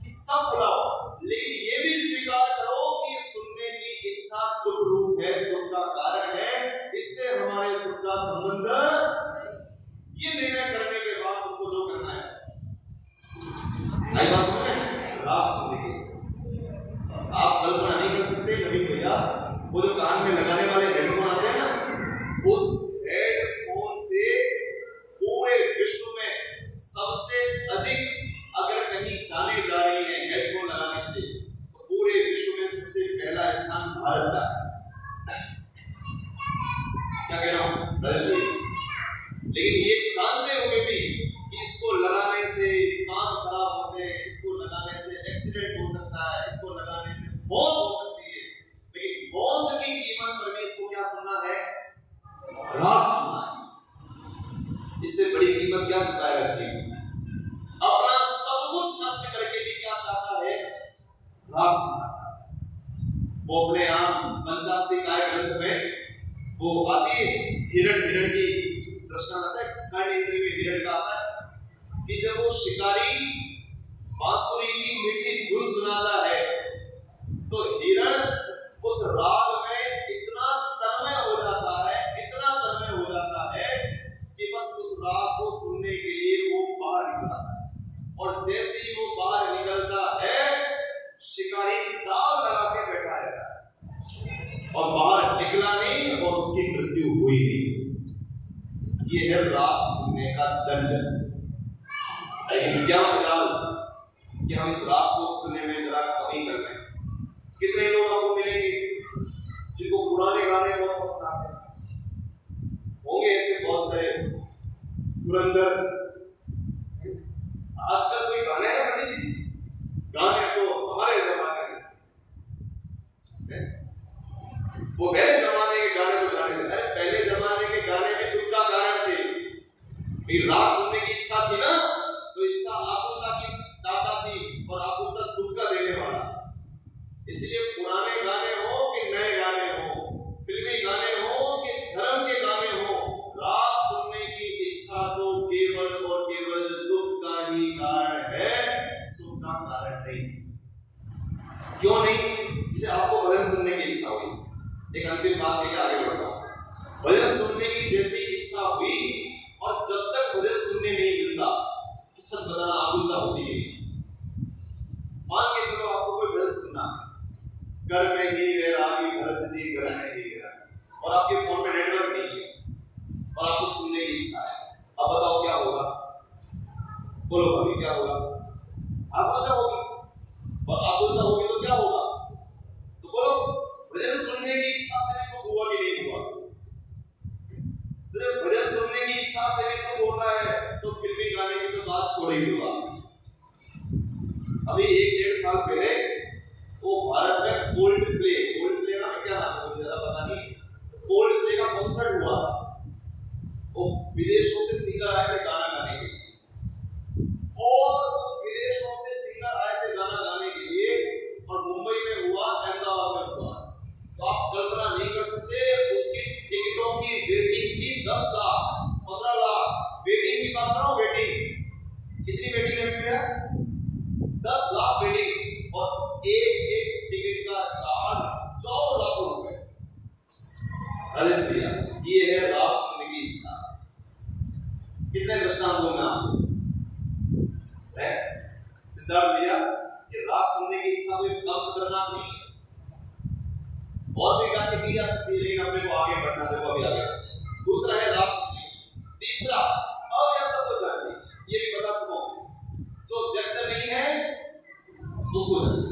कि सब बुलाओ, लेकिन ये भी स्वीकार करो कि सुनने की इच्छा दुख रूप है, दुख का कारण है, इससे हमारे सुख का संबंध। ये निर्णय करने के बाद उनको जो करना है, आई बात समझ में? राग सुनने की इच्छा आप कल्पना नहीं कर सकते। कभी भैया वो जो कान में लगाने वाले हेडफोन आते हैं ना, उस हेडफोन से पूरे विश्व में सबसे अधिक अगर कहीं जाने जा रही है हेडफोन लगाने भारत का है। क्या कह रहा हूं राजेश भाई? लेकिन ये जानते हुए भी कि इसको लगाने से कान खराब होते हैं, इसको लगाने से एक्सीडेंट हो सकता है, इसको लगाने से मौत हो सकती है, लेकिन मौत की कीमत पर भी इसको क्या सुनना है? राग सुनना है। इससे बड़ी कीमत क्या चुकाएगा जीवन? अपना सब कुछ नष्ट करके भी क्या चाहता है? राग सुनना चाहता है। वो अपने आप 85 काय ग्रंथ में वो आती है, हिरण की दृष्टांत आता है, कर्ण इंद्री में हिरण का आता है कि जब वो शिकारी बांसुरी की मीठी धुन सुनाता है तो हिरण उस राग में इतना तन्मय हो जाता है, इतना तन्मय हो जाता है कि बस उस राग को सुनने के लिए वो बाहर निकलता है। और जैसे ही वो बाहर निकलता है शिकारी दाव लगा के बैठा रहता है और बाहर निकला नहीं और उसकी मृत्यु हुई नहीं। ये है राग सुनने का दंड। लेकिन क्या फिलहाल कि हम इस राग को सुनने में जरा कमी कर रहे हैं। कितने लोग आपको मिलेंगे जिनको पुराने गाने बहुत पसंद आते हैं? होंगे ऐसे बहुत सारे। धुरंधर आजकल कोई गाने हैं पंडित जी? गाने तो हमारे जमाने में, वो पहले जमाने के गाने तो गाने थे। अरे पहले जमाने के गाने भी दुख का कारण थे। फिर राग सुनने की इच्छा थी ना, तो इच्छा आकुलता की दाता थी और आकुलता दुख का देने वाला। इसलिए पुराने गाने हो कि नए गाने हो, फिल्मी गाने हो कि धर्म के गाने हो, राग सुनने की इच्छा तो केवल और केवल दुख का ही कारण है, सुख का कारण नहीं। क्यों नहीं? जिसे आपको भजन सुनने की इच्छा हुई, एक अंतिम बात लेकर आगे बढ़ता हूं। भजन सुनने की जैसी इच्छा हुई और जब तक भजन सुनने नहीं मिलता सच बताना आकुलता होती है। मान के चलो आपको कोई भजन सुनना है, घर में ही वैरागी भरत जी घर में ही वैरागी, और आपके फोन में नेटवर्क नहीं है और आपको सुनने की इच्छा है। अब बताओ क्या होगा? बोलो अभी क्या होगा? आकुलता होगी, और आकुलता होगी तो क्या होगा? तो बोलो भजन सुनने की इच्छा से भी तो हुआ कि नहीं हुआ? भजन सुनने की इच्छा से भी तो होता है, तो फिल्मी गाने की तो बात छोड़ ही दो आप। अभी 1-1.5 साल पहले वो भारत में कोल्ड प्ले ना क्या नाम है मुझे ज्यादा पता नहीं, कोल्ड प्ले का कॉन्सर्ट हुआ। वो विदेशों से सिंगर आए थे गाना गाने के लिए, और उस विदेशों से सिंगर आए थे गाना गाने के लिए, और मुंबई में हुआ, अहमदाबाद में हुआ। तो आप कल्पना नहीं कर सकते, उसकी टिकटों की वेटिंग थी 10 लाख 15 लाख। वेटिंग की बात कर रहा हूं, वेटिंग कितनी वेटिंग लगी है? 10 लाख वेटिंग, और एक टिकट का चार्ज 4 लाख रुपए। राजेश भैया, ये है राग सुनने की इच्छा। कितने दृष्टांत दूंगा आपको? सिद्धार्थ भैया, ये राग सुनने की इच्छा कोई कम खतरनाक नहीं है। और भी गा के दी जा सकती है, लेकिन अपने को आगे बढ़ना देखो अभी आगे। दूसरा है राग सुनने की। तीसरा अव्यक्त को जानने, ये भी बता चुका हूं। जो व्यक्त नहीं है उसको जानने।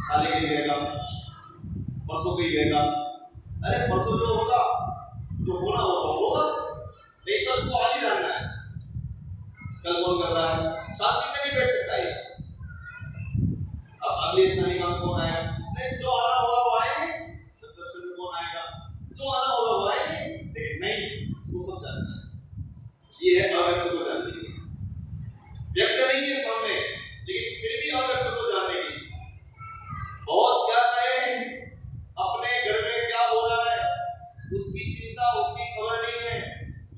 खाली नहीं रहेगा, परसों भी रहेगा। अरे परसों जो होगा, जो होना होगा, नहीं सब इसको आज ही जानना है। कल कौन कर रहा है? शांति से नहीं बैठ सकता है। अब अगले स्नानी काम कौन आएगा? नहीं, जो आना होगा वो आएंगे। रिसेप्शन में कौन आएगा? जो आना होगा वो आएंगे, लेकिन नहीं, इसको सब जानना है। ये है अव्यक्त को जानने की इच्छा। व्यक्त नहीं है सामने, लेकिन फिर भी अव्यक्त को जानने की इच्छा। बहुत क्या कहें, अपने घर में क्या हो रहा है उसकी चिंता, उसकी खबर नहीं है।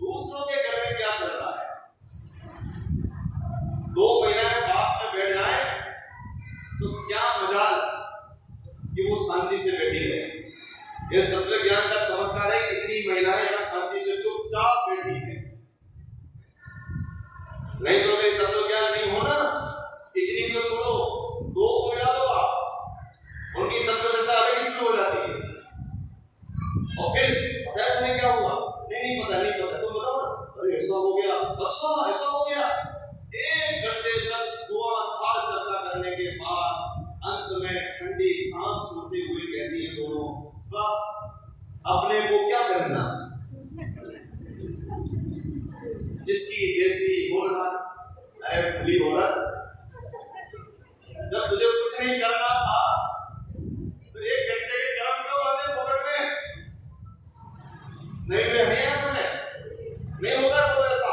दूसरों के घर में क्या चल रहा है, 2 महिलाएं पास में बैठ जाए तो क्या मजाल कि वो शांति से बैठी है। यह तत्व ज्ञान का चमत्कार है, इतनी महिलाएं यहां शांति से चुपचाप बैठी है। नहीं तो अगर तत्व ज्ञान नहीं होना, इतनी तो छोड़ो, 2 को मिला दो आप, उनकी तत्व चर्चा अलग ही शुरू हो जाती है। और फिर पता है तुम्हें क्या हुआ? नहीं पता, नहीं पता, तुम बताओ ना। अरे ऐसा हो गया, अच्छा ऐसा हो गया। 1 घंटे तक दुआ थाल चर्चा करने के बाद अंत में ठंडी सांस छोड़ते हुए अपने को क्या करना, जिसकी जैसी बोलना। अरे भली औरत, जब तुझे कुछ नहीं करना था तो 1 घंटे के कर्म क्यों आते पकड़ में? नहीं ऐसा नहीं होगा तो ऐसा।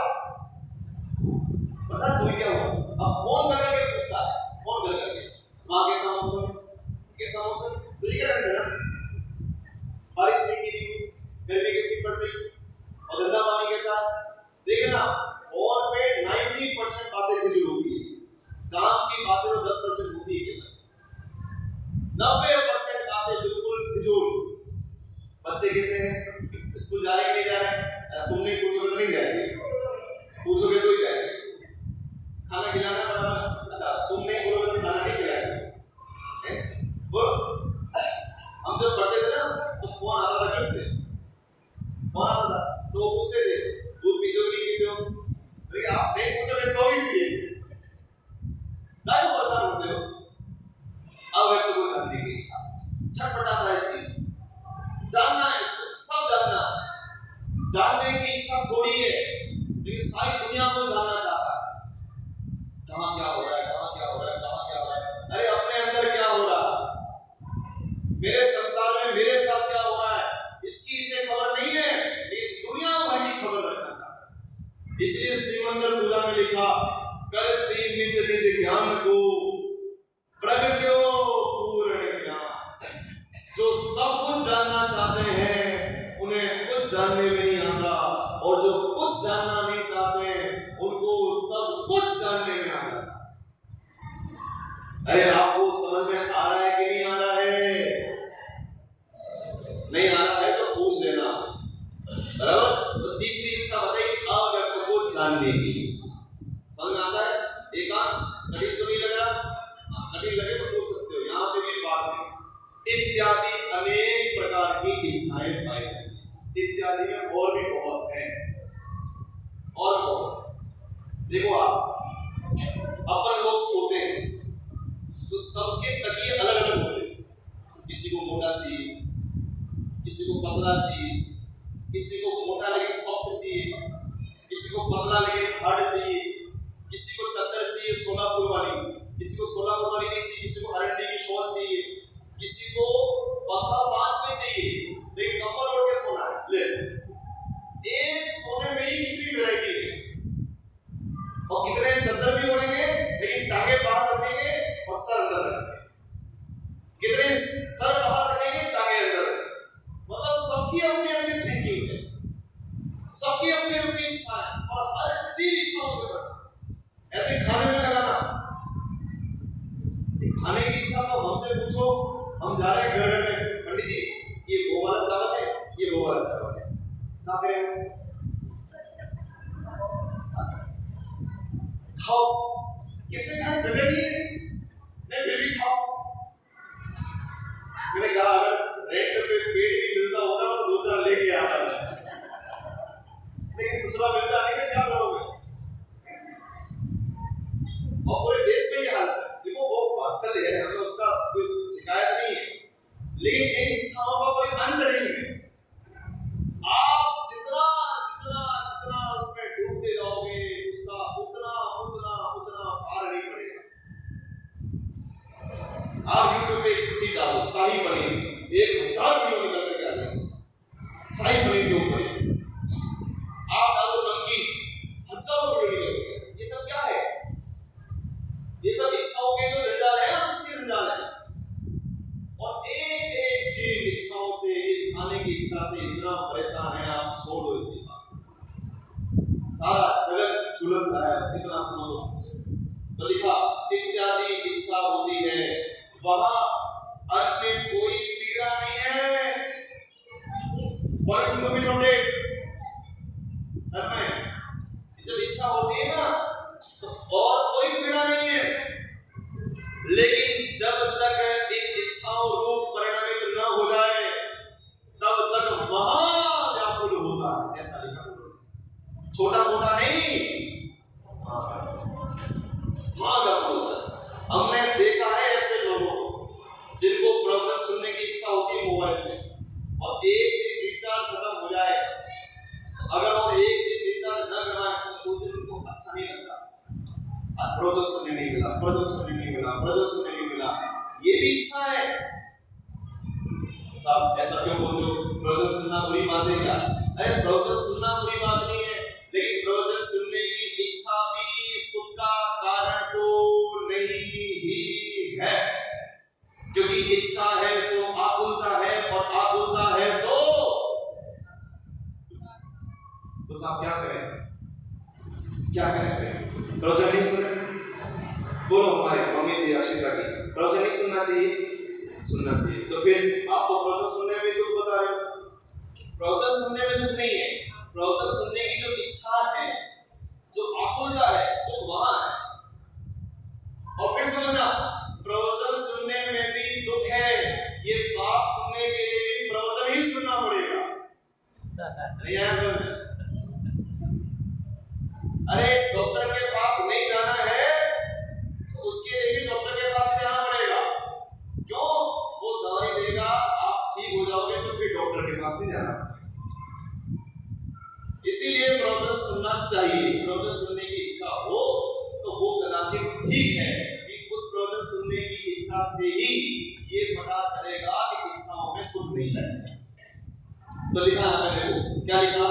पता तुम्हें क्या हुआ? अब फोन करके पूछता है, फोन करके माँ कैसा मौसम तुझे क्या करना है? बारिश नहीं गिरी, गर्मी कैसी पड़ रही और गंदा पानी के साथ। देखना फोन पे 90% बातें फिजूल होती है, काम की बातें तो 10% होती है, 90% बातें बिल्कुल फिजूल। बच्चे कैसे हैं? स्कूल जा रहे कि नहीं जा रहे? तुम नहीं पूछोगे तो नहीं जाएंगे, पूछोगे तो ही जाएंगे। खाना खिलाना बराबर, अच्छा तुम नहीं बोलोगे तो खाना नहीं खिलाएंगे। बोलो, हम जब पढ़ते थे ना तो फोन आता था घर से, फोन आता था तो पूछते थे दूध पीते हो नहीं पीते हो? अरे आप नहीं पूछोगे तो ही पिएंगे, काहे को परेशान होते हो? अब व्यक्ति को जानने की इच्छा, छटपटाता है चीज, जानना है, सब जानने की इच्छा थोड़ी है, लेकिन सारी दुनिया को जानना चाहता है। कहाँ क्या हो रहा है, कहाँ क्या हो रहा है, कहाँ क्या हो रहा है? अरे अपने अंदर क्या हो रहा है, मेरे संसार में मेरे साथ क्या हो रहा है, इसकी इसे खबर नहीं है, लेकिन दुनिया भर की खबर रखना चाहता है। इसलिए श्रीमंदर पूजा में लिखा, कर सीमित निज ज्ञान को प्रगट्यो पूर्ण ज्ञान। जो सब कुछ जानना चाहते हैं उन्हें कुछ जानने में नहीं आता, और जो कुछ जानना नहीं चाहते हैं उनको सब कुछ जानने में आता है। अरे आपको समझ में आ रहा है कि नहीं आ रहा है? नहीं आ रहा है तो पूछ लेना, बराबर। तो तीसरी इच्छा बताई, अव्यक्त को जानने की। समझ में आता है? एकांश कठिन तो नहीं लग रहा? कठिन लगे तो पूछ सकते हो, यहाँ पे भी बात है। इत्यादि अनेक प्रकार की इच्छाएं पाई जाती हैं। इत्यादि में और भी बहुत है, और बहुत। देखो आप अपन लोग सोते हैं तो सबके तकिए अलग अलग होते हैं। किसी को मोटा चाहिए, किसी को पतला चाहिए, किसी को मोटा लेकिन सॉफ्ट चाहिए, किसी को पतला लेकिन हार्ड चाहिए, किसी को चादर चाहिए सोलापुर वाली, किसी को सोलापुर वाली नहीं चाहिए, किसी को आरंडी की शॉल चाहिए, किसी को पंखा पास में चाहिए लेकिन कंबल ओढ़ के सोना है। ले, एक सोने में ही कितनी वैरायटी है, और कितने चादर भी ओढ़ेंगे लेकिन टांगे बाहर रखेंगे और सर अंदर रखेंगे, कितने सर बाहर रखेंगे टांगे अंदर। मतलब सबकी अपनी अपनी थिंकिंग है, सबकी अपनी अपनी इच्छा है, और हर चीज इच्छाओं से बना। ऐसे खाने में लगाना, खाने की इच्छा तो हमसे पूछो, हम जा रहे हैं घर में, पंडित जी ये वो वाला चावल है, ये वो वाला चावल है, क्या करें? खाओ। कैसे खाएं? जगह नहीं है, नहीं फिर भी खाओ। मैंने कहा अगर रेंट पे पेट भी मिलता होगा तो 2-4 लेके आना है, लेकिन ससुराल मिलता नहीं है, क्या करोगे? और पूरे देश में ये हाल है। देखो वो पार्सल है, हमें उसका कोई शिकायत नहीं है, लेकिन इन इच्छाओं का कोई अंत नहीं है। आप जितना जितना जितना उसमें डूबते जाओगे उसका उतना उतना उतना पार नहीं पड़ेगा। आप यूट्यूब पे एक चीज डालो, शाही पनीर, 1000 वीडियो निकल के आ जाएंगे शाही पनीर के ऊपर। आप डालो नमकीन, 1000 वीडियो निकलेंगे। ये सब क्या है? ये सब इच्छाओं के जो जंजाल है, हम इसके जंजाल है। और एक एक चीज इच्छाओं से, खाने की इच्छा से इतना परेशान है, आप छोड़ दो इसी बात। सारा जगत झुलस रहा है, इतना समझो। तो लिखा इत्यादि इच्छा होती है, वहां अन्य कोई पीड़ा नहीं है। Point to be noted. जब इच्छा होती है ना तो और कोई पीड़ा नहीं है, लेकिन जब तक इन इच्छाओं रूप परिणमित न हो जाए तब तक महाव्याकुल होता है। ऐसा लिखा है, छोटा मोटा नहीं, महाव्याकुल होता है। हमने देखा है ऐसे लोगों को जिनको प्रवचन सुनने की इच्छा होती है मोबाइल में, और एक प्रवचन सुनने नहीं मिला, प्रवचन सुनने नहीं मिला, ये भी इच्छा है। साहब ऐसा क्यों बोलते हो? प्रवचन सुनना बुरी बात है क्या? अरे प्रवचन सुनना बुरी बात नहीं है, लेकिन प्रवचन सुनने की इच्छा भी सुख का कारण तो नहीं ही है, क्योंकि इच्छा है सो आकुलता है, और आकुलता है सो। तो साहब क्या करें? क्या करें? प्रवचन नहीं सुने? बोलो हमारे मम्मी जी अक्षिता की, प्रवचन नहीं सुनना चाहिए? सुनना चाहिए। तो फिर आप तो प्रवचन सुनने में दुख बता रहे हो। प्रवचन सुनने में दुख नहीं है, प्रवचन सुनने की जो इच्छा है, जो आकुलता है, वो वहां है। और फिर समझना, प्रवचन सुनने में भी दुख है, ये बात सुनने के लिए भी प्रवचन ही सुनना पड़ेगा। नहीं आया? अरे डॉक्टर के पास नहीं जाना है तो उसके लिए भी डॉक्टर के पास जाना पड़ेगा। क्यों? वो दवाई देगा, आप ठीक हो जाओगे, तो फिर डॉक्टर के पास नहीं जाना। इसीलिए प्रवचन सुनना चाहिए। प्रवचन सुनने की इच्छा हो तो वो कदाचित ठीक है कि उस प्रवचन सुनने की इच्छा से ही ये पता चलेगा कि इच्छाओं में सुख नहीं है। तो लिखा है, देखो क्या लिखा,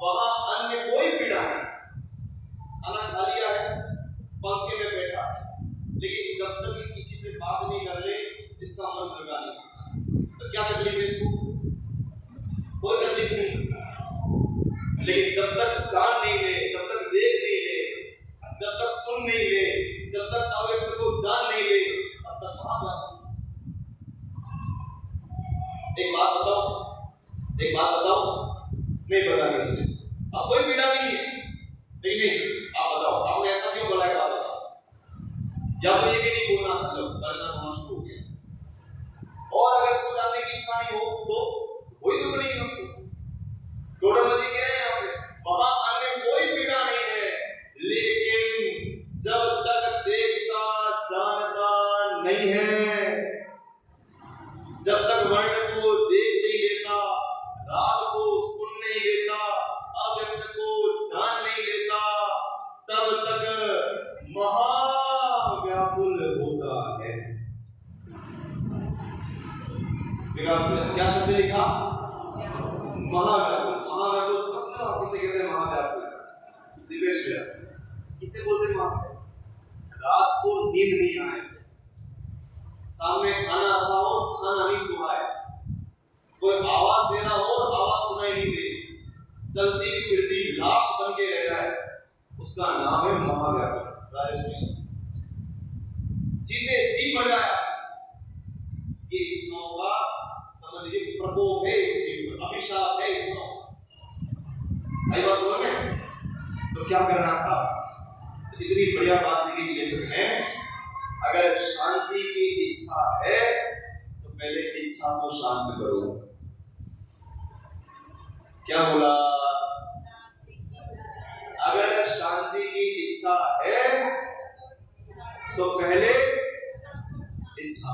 वहां अन्य कोई पीड़ा नहीं, खाना खा लिया है, पंखे में बैठा है, लेकिन जब तक कि किसी से बात नहीं कर ले, इसका मन लगा नहीं, तो क्या तकलीफ है इसको? कोई तकलीफ नहीं। लेकिन जब तक जान नहीं ले, जब तक देख नहीं ले, जब तक सुन नहीं ले, जब तक अव्यक्त को जान नहीं ले, तब तक वहां क्या? एक बात बताओ, नहीं बता रही, अब कोई पीड़ा नहीं है, नहीं, आप बताओ, आपने ऐसा क्यों बोला है? आप बताओ। या तो ये भी नहीं बोलना, मतलब परेशान होना शुरू हो गया। और अगर इसको जानने की इच्छा नहीं हो तो कोई दुख नहीं है उसको। टोटल मजी कह रहे हैं यहाँ पे, वहां अन्य कोई पीड़ा नहीं है, लेकिन जब तक देखता जानता नहीं है, जब तक वर्ण को देख नहीं लेता, राग को सुन नहीं लेता, अव्यक्त को जान नहीं लेता, तब तक महाव्याकुल होता है। विकास में क्या शब्द लिखा? महाव्याकुल। महाव्याकुल समझते हो? किसे कहते हैं महाव्याकुल? दिवेश व्याकुल। किसे बोलते हैं महाव्याकुल? रात को नींद नहीं आए, सामने खाना रखा हो, खाना नहीं सुनाए, कोई आवाज देना हो, आवाज सुनाई नहीं दे, चलती फिरती लाश बन के रह जाए, उसका नाम है महाव्याकुल। राजेश जी जीते जी मर जाए, ये इच्छाओं का समझ लीजिए प्रकोप है, इस जीव पर अभिशाप है इच्छाओं। आई बात समझ में? तो क्या करना साहब? तो इतनी बढ़िया बात लिखी लेखक है, अगर शांति की इच्छा है तो पहले इच्छा को शांत करो। क्या बोला? अगर शांति की इच्छा है तो पहले इच्छा।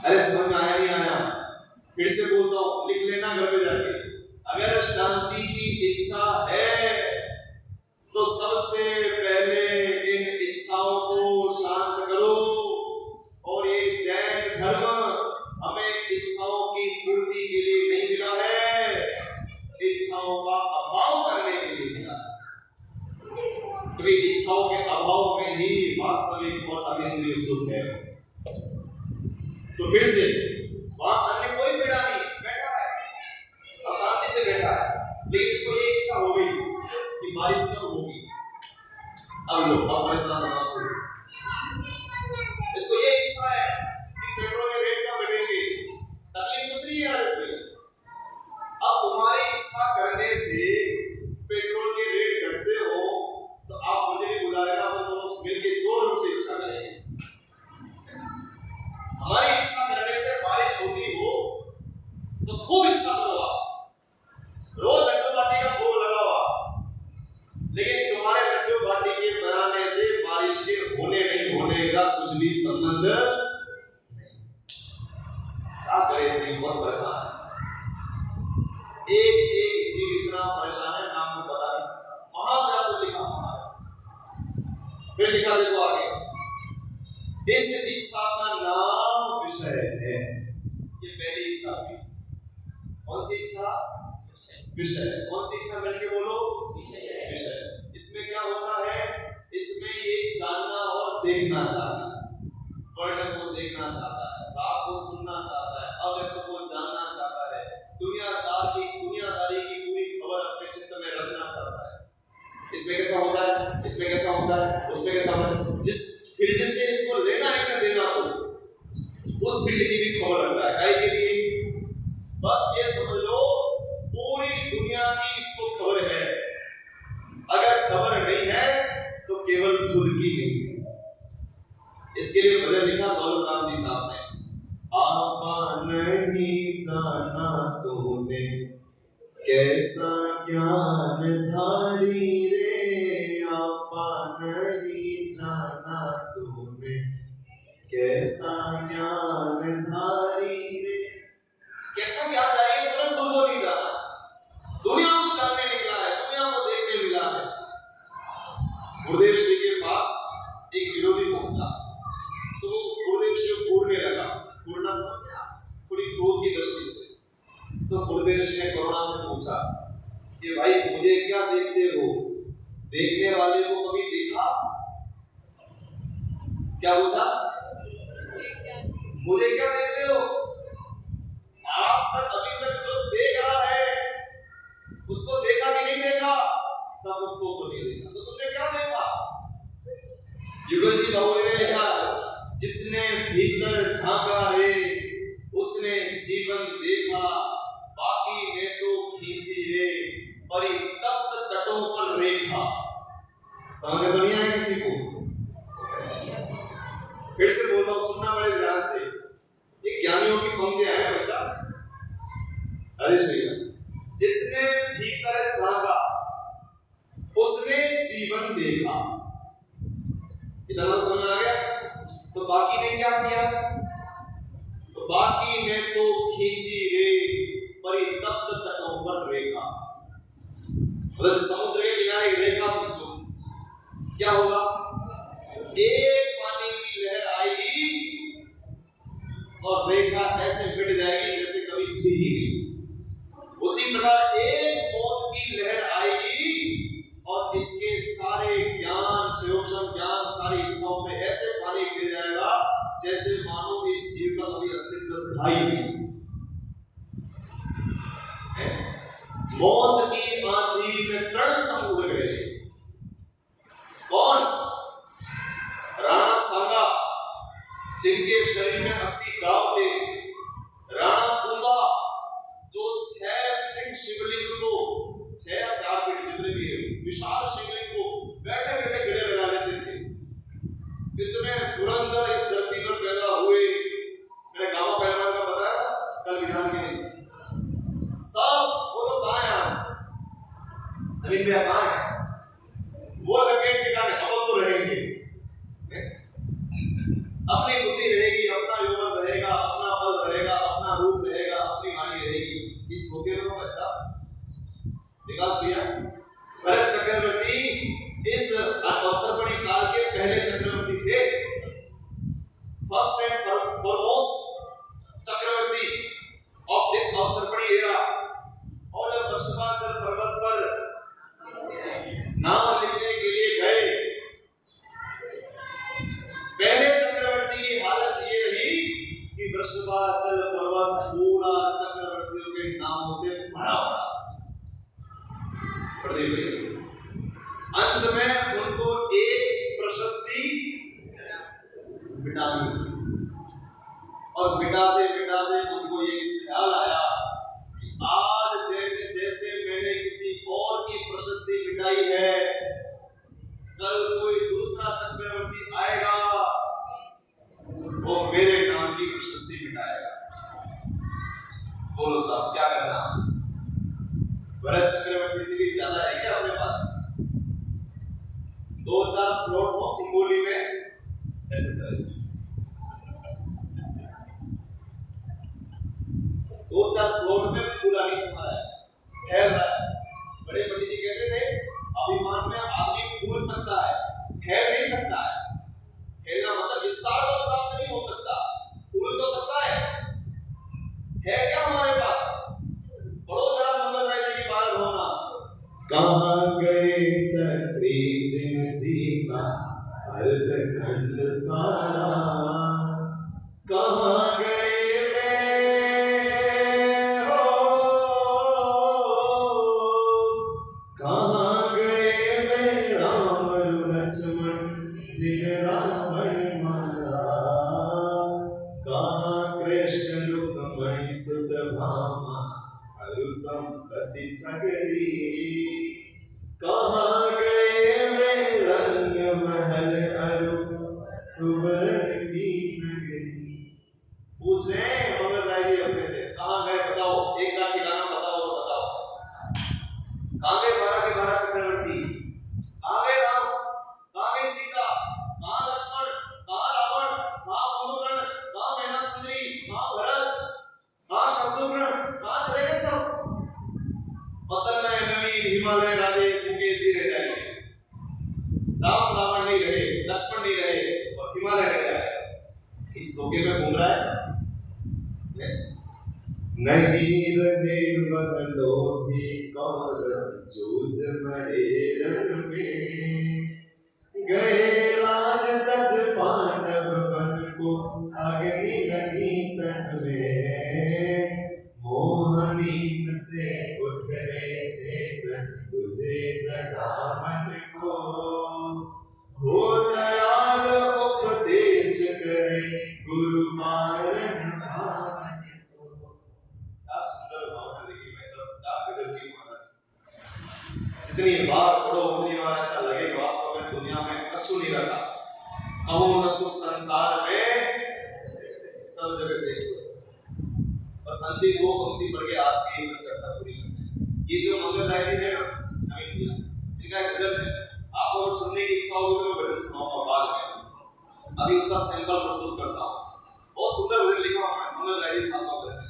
अरे समझ में आया नहीं आया? फिर से बोलता हूं, लिख लेना घर पे जाके। अगर शांति की इच्छा है तो सबसे पहले इन इच्छाओं को शांत करो। और ये जैन धर्म हमें इच्छाओं की पूर्ति के लिए नहीं मिला है, इच्छाओं का अभाव करने के लिए मिला है। क्योंकि इच्छाओं के अभाव में ही वास्तविक और अतीन्द्रिय सुख है। तो फिर से वहां अन्य कोई पीड़ा नहीं, बैठा है, अशांति से बैठा है, लेकिन इसको ये इच्छा हो गई कि बारिश कब होगी, अब लो अब परेशान होना शुरू। इसको ये इच्छा है कि पेट्रोल के रेट कब घटेंगे, तकलीफ कुछ नहीं है यार इसमें। अब तुम्हारी इच्छा करने से पेट्रोल के रेट घटते हो तो आप मुझे भी बुला लेना, अपन दोनों मिलकर जोर जोर से इच्छा करेंगे। हमारी इच्छा करने से बारिश होती हो तो खूब इच्छा करो, रोज लड्डू बाटी का भोग लगाओ, लेकिन तुम्हारे लड्डू बाटी के बनाने से बारिश के होने नहीं होने का कुछ भी संबंध नहीं। क्या करें जी, बहुत परेशान है। एक एक जीव इतना परेशान है, नाम को बता नहीं सकता। महाव्याकुल लिखा, फिर लिखा देखो आगे, इस इच्छा का नाम विषय है। ये पहली इच्छा थी। कौन सी इच्छा? विषय। कौन सी इच्छा? मिलके बोलो, विषय। इसमें क्या होता है? इसमें ये जानना और देखना चाहता है, वर्ण को देखना चाहता है, राग को सुनना चाहता है, अव्यक्त को जानना चाहता है, दुनियादारी की पूरी खबर अपने चित्त में रखना चाहता है। इसमें कैसा होता है? इसमें कैसा होता है? उसमें कैसा होता है? जिस फील्ड से इसको लेना है क्या देना हो, उस फील्ड की भी खबर रखता है। काहे के लिए? बस ये समझ लो पूरी दुनिया की इसको खबर है। अगर खबर नहीं है तो केवल खुद की नहीं है। इसके लिए भजन लिखा दौलत राम जी साहब ने, आपा नहीं जाना तूने कैसा ज्ञान धारी रे, आपा नहीं जाना तूने कैसा ज्ञान धारी रे। कैसा ज्ञान धारी है? तुरंत खुद को नहीं जाना, दुनिया को जानने निकला है, दुनिया को देखने मिला है। गुरुदेव श्री के पास एक विरोधी पहुंचा तो गुरुदेव श्री को घूरने लगा। घूरना समझते हैं? थोड़ी क्रोध की दृष्टि से। तो गुरुदेव श्री ने करुणा से पूछा कि भाई मुझे क्या देखते हो? देखने वाले को कभी देखा? क्या पूछा? मुझे क्या देखते हो? आज तक अभी तक जो देख रहा है उसको देखा कि नहीं देखा? सब उसको तो नहीं देखा। तो तुमने क्या देखा? युगल जी बाबू ने लिखा, जिसने भीतर झांका रे उसने जीवन देखा, बाकी ने तो खींची रे परितप्त तटों पर रेखा। समझ में तो नहीं आया किसी को? फिर से बोलता हूं, सुनना बड़े ध्यान से। ये ज्ञानियों की पंक्तियां हैं भाई साहब। हरीश भैया, जिसने भीतर झांका उसने जीवन देखा। इतना समझ आ गया? तो बाकी ने क्या किया? तो बाकी ने तो खींची रे परितप्त तटों पर रेखा। मतलब समुद्र के किनारे रेखा खींचो, क्या होगा? एक पानी की लहर आएगी और रेखा ऐसे मिट जाएगी जैसे कभी थी ही नहीं। उसी प्रकार एक मौत की लहर आएगी और इसके सारे ज्ञान, शिवोषम ज्ञान, सारी इच्छाओं में ऐसे पानी गिर जाएगा जैसे मानो इस जीव का कभी अस्तित्व था ही नहीं। मौत की आंधी में तृण सम उड़ गए। कौन? राणा सांगा, जिनके शरीर में 80 गांव थे। राणा कुंभा, जो 6 फीट शिवलिंग को, 6 या 4 फीट जितने भी विशाल शिवलिंग को बैठे बैठे गले लगा लेते थे। इतने धुरंधर इस धरती पर पैदा हुए। मैंने गांव पहलवान का बताया था कल विधान के। सब वो लोग कहाँ हैं आज? अभी में कहाँ है? वो लगे ठिकाने, अब तो रहेंगे। अपनी बुद्धि रहेगी, अपना यौवन रहेगा, अपना बल रहेगा, अपना रूप रहेगा, अपनी वाणी रहेगी। इस मौके में ऐसा विकास किया। भरत चक्रवर्ती इस अवसरपणी काल के पहले चक्रवर्ती थे। फर्स्ट एंड फॉरमोस्ट चक्रवर्ती ऑफ दिस अवसरपणी एरा। और जब वृषभाचल पर्वत पर नाम लिखने के लिए गए, पहले चक्रवर्ती की हालत ये रही कि वृषभाचल पर्वत पूरा चक्रवर्तियों के नामों से भरा पड़ा। अंत में उनको एक प्रशस्ति मिटानी, और मिटाते मिटाते उनको ये ख्याल आया कि आज जैसे मैंने किसी और की प्रशस्ति मिटाई है, कल कोई दूसरा चक्रवर्ती आएगा वो मेरे नाम की प्रशस्ति मिटाएगा। बोलो साहब क्या करना? भरत चक्रवर्ती से भी ज्यादा है क्या अपने पास? 2-4 प्लॉट हो सिंगोली में ऐसे चले, 2-4 प्लॉट में पूरा नहीं समा है, फैल रहा है। बड़े पंडित जी कहते थे अभिमान में आदमी फूल सकता है, फैल नहीं सकता है। फैलना मतलब विस्तार भरतखंड सारा कहाँ गए वे हो, कहाँ गए वे राम लक्ष्मण जिन्हें रावण मारा, कहाँ कृष्ण रुक्मणी सुतभामा अरु संपत्ति सगरी, कहाँ गए वे रंग महल अरु सुवर्ण की नगरी। पूछ रहे हैं मंगल राय जी अपने से, कहाँ गए बताओ, एक का ठिकाना बताओ तो बताओ। कहाँ गए 12 के 12 चक्रवर्ती, कहाँ गए राम, कहाँ गई सीता, कहाँ लक्ष्मण, कहाँ रावण, कहाँ कुंभकर्ण, कहाँ मैनासुंदरी, कहाँ भरत, कहाँ शत्रुघ्न, कहाँ चले गए सब। पतन में नवीन हिमालय राजेश मुकेश ही रह जाएंगे, राम रावण नहीं रहे, लक्ष्मण नहीं रहे और हिमालय रह जाएगा। इस धोखे में घूम रहा है। नहीं रहे वह लोभी कौरव जूझ मरे रण में, गए राज तज पांडव वन को अग्नि लगी तन में, मोहनीत से उठ रहे चेतन तुझे जगा मन को, हो दयाल उपदेश करे गुरु मारन भावन को। क्या सुंदर भावना लिखी भाई सब, क्या गजब की भावना। जितनी बार पढ़ो उतनी बार ऐसा लगे कि वास्तव में दुनिया में कछु नहीं रखा, कहो न सुख संसार में सब जगह देखो। बस अंतिम 2 पंक्ति पढ़ के आज की चर्चा पूरी करते हैं। ये जो मंगल राय जी है ना, नवीन भैया, इनका एक गजल है, आपको अगर सुनने की इच्छा होगी तो मैं गजल सुनाऊंगा बाद में, अभी उसका सैंपल प्रस्तुत करता हूँ। बहुत सुंदर गजल लिखा हुआ है मंगल राय जी साहब का गजल है,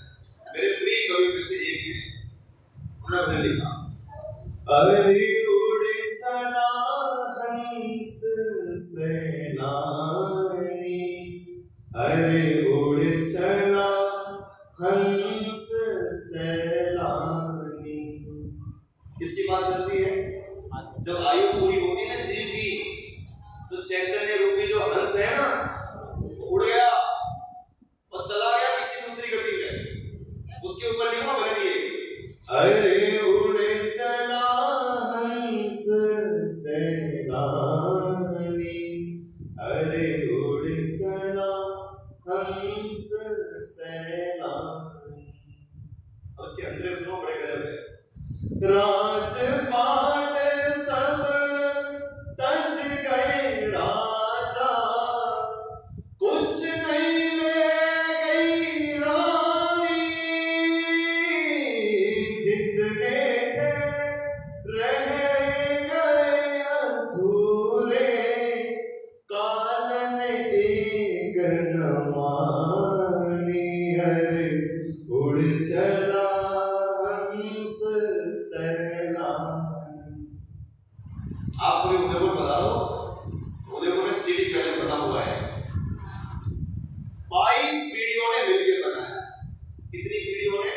मेरे प्रिय कवियों में से एक है। उन्होंने गजल लिखा, अरे उड़े चला हंस सेनानी, अरे उड़े चला हंस सैलानी। किसकी बात चलती है? जब आयु पूरी होती है ना जीव की, तो चैतन्य रूपी जो हंस है ना, उड़ गया और चला गया किसी दूसरी गति में। उसके ऊपर लिखा बदलिए, अरे उड़े चला हंस सैलानी, अरे उड़ चला हंस सैलानी। अब इसके अंदर सुनो, बड़े गजब है। राजपाट सब तज गए राजा, कुछ नहीं ले गई रानी, जितने थे रह गए अधूरे, कालन एक न मानी, हरे उड़ चला हंस सैलानी। आपको भी उदयपुर बता दो, उदयपुर में सिटी पैलेस बना हुआ है, 22 पीढ़ियों ने मिलकर बनाया। कितनी पीढ़ियों ने?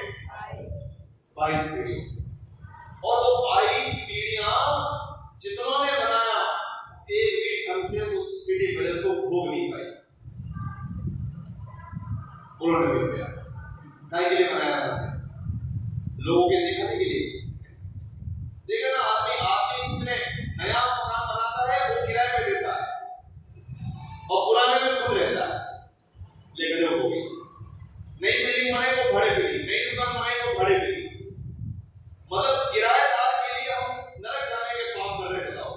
22 पीढ़ियों। और वो 22 पीढ़ियां जितनों ने बनाया, एक भी ढंग से उस सिटी पैलेस को भोग नहीं पाई। उन्होंने भी किया, काय के लिए बनाया था? लोगों के दिखाने के लिए। देखो ना, आदमी उसने नया मकान बनाता है, वो किराए पे देता है और पुराने में खुद रहता है। लेकिन जब होगी नई बिल्डिंग बनाई वो भाड़े पे दी, नई दुकान बनाई वो भाड़े पे दी। मतलब किराएदार के लिए हम नरक जाने के पाप कर रहे हैं। बताओ,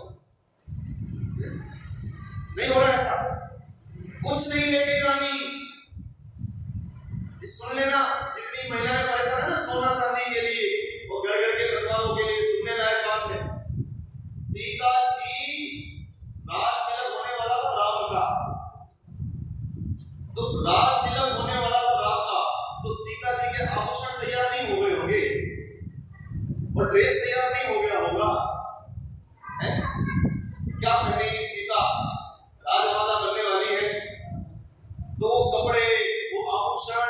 नहीं हो रहा ऐसा? कुछ नहीं लेके रानी, सुन लेना, जितनी महिलाएं परेशान है ना सोना चांदी के लिए और घर घर के परिवारों के लिए, सुनने लायक बात है। सीता जी राज तिलक होने वाला था राम का, तो राज तिलक होने वाला था राम का, तो सीता जी के आभूषण तैयार नहीं हो गए होंगे और ड्रेस तैयार नहीं हो गया होगा। क्या पहनेगी सीता? राजमाता बनने वाली है, तो वो कपड़े, वो आभूषण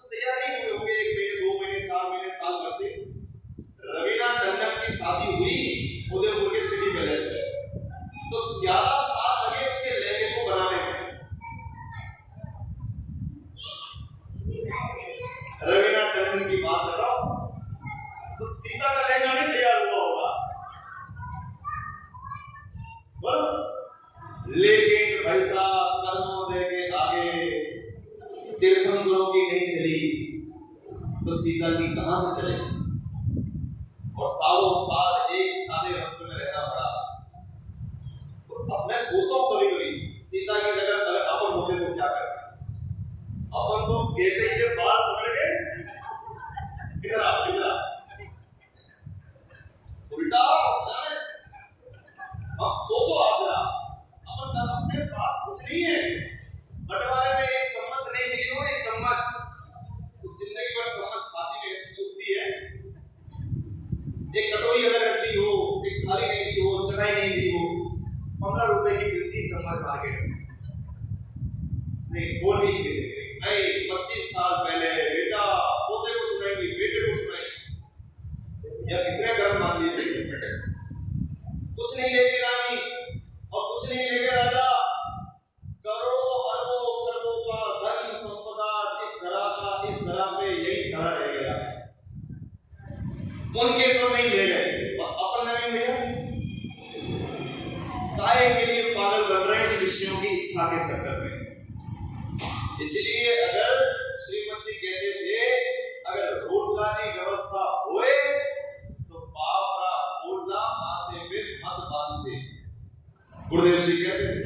तैयार नहीं हुए होंगे। 1 महीने, 2 महीने, 4 महीने, साल भर से। रवीना टंडन की शादी हुई उदयपुर के सिटी पैलेस में, तो 11 साल लगे उसके तीर्थंकरों की नहीं चली तो सीता की कहां से चलेगी? और सालों साल एक सादे वस्त्र में रहना पड़ा। अब मैं सोचता हूँ कभी कभी सीता की जगह अगर अपन होते तो क्या करते? अपन तो कहते ही के बाल पकड़ के इधर आ उल्टा। अब सोचो आप जरा, अपन अपने पास कुछ नहीं है, बंटवारे में एक चम्मच नहीं मिली हो, एक चम्मच, तो जिंदगी भर चम्मच छाती में ऐसे चुभती है। एक कटोरी अगर रखी हो, एक थाली नहीं दी हो, चटाई नहीं दी हो, 15 रुपए की मिलती चम्मच मार्केट में, नहीं बोल नहीं देते नहीं। 25 साल पहले बेटा पोते को सुनाएंगे, बेटे को सुनाएंगे, या कितने गर्म मान लिए कुछ नहीं लेके रानी और कुछ नहीं लेके राजा, करोड़ों अरबों खरबों का धन संपदा इस धरा पे यही धरा रह गया। उनके तो नहीं ले गए, अपन ने नहीं लिया। काय के लिए पागल बन रहे हैं विषयों की इच्छा के चक्कर में। इसलिए अगर श्रीमती जी कहते थे अगर रोटला की व्यवस्था होए तो बापरा रोटला माथे पे मत बांधे। गुरुदेव श्री कहते थे,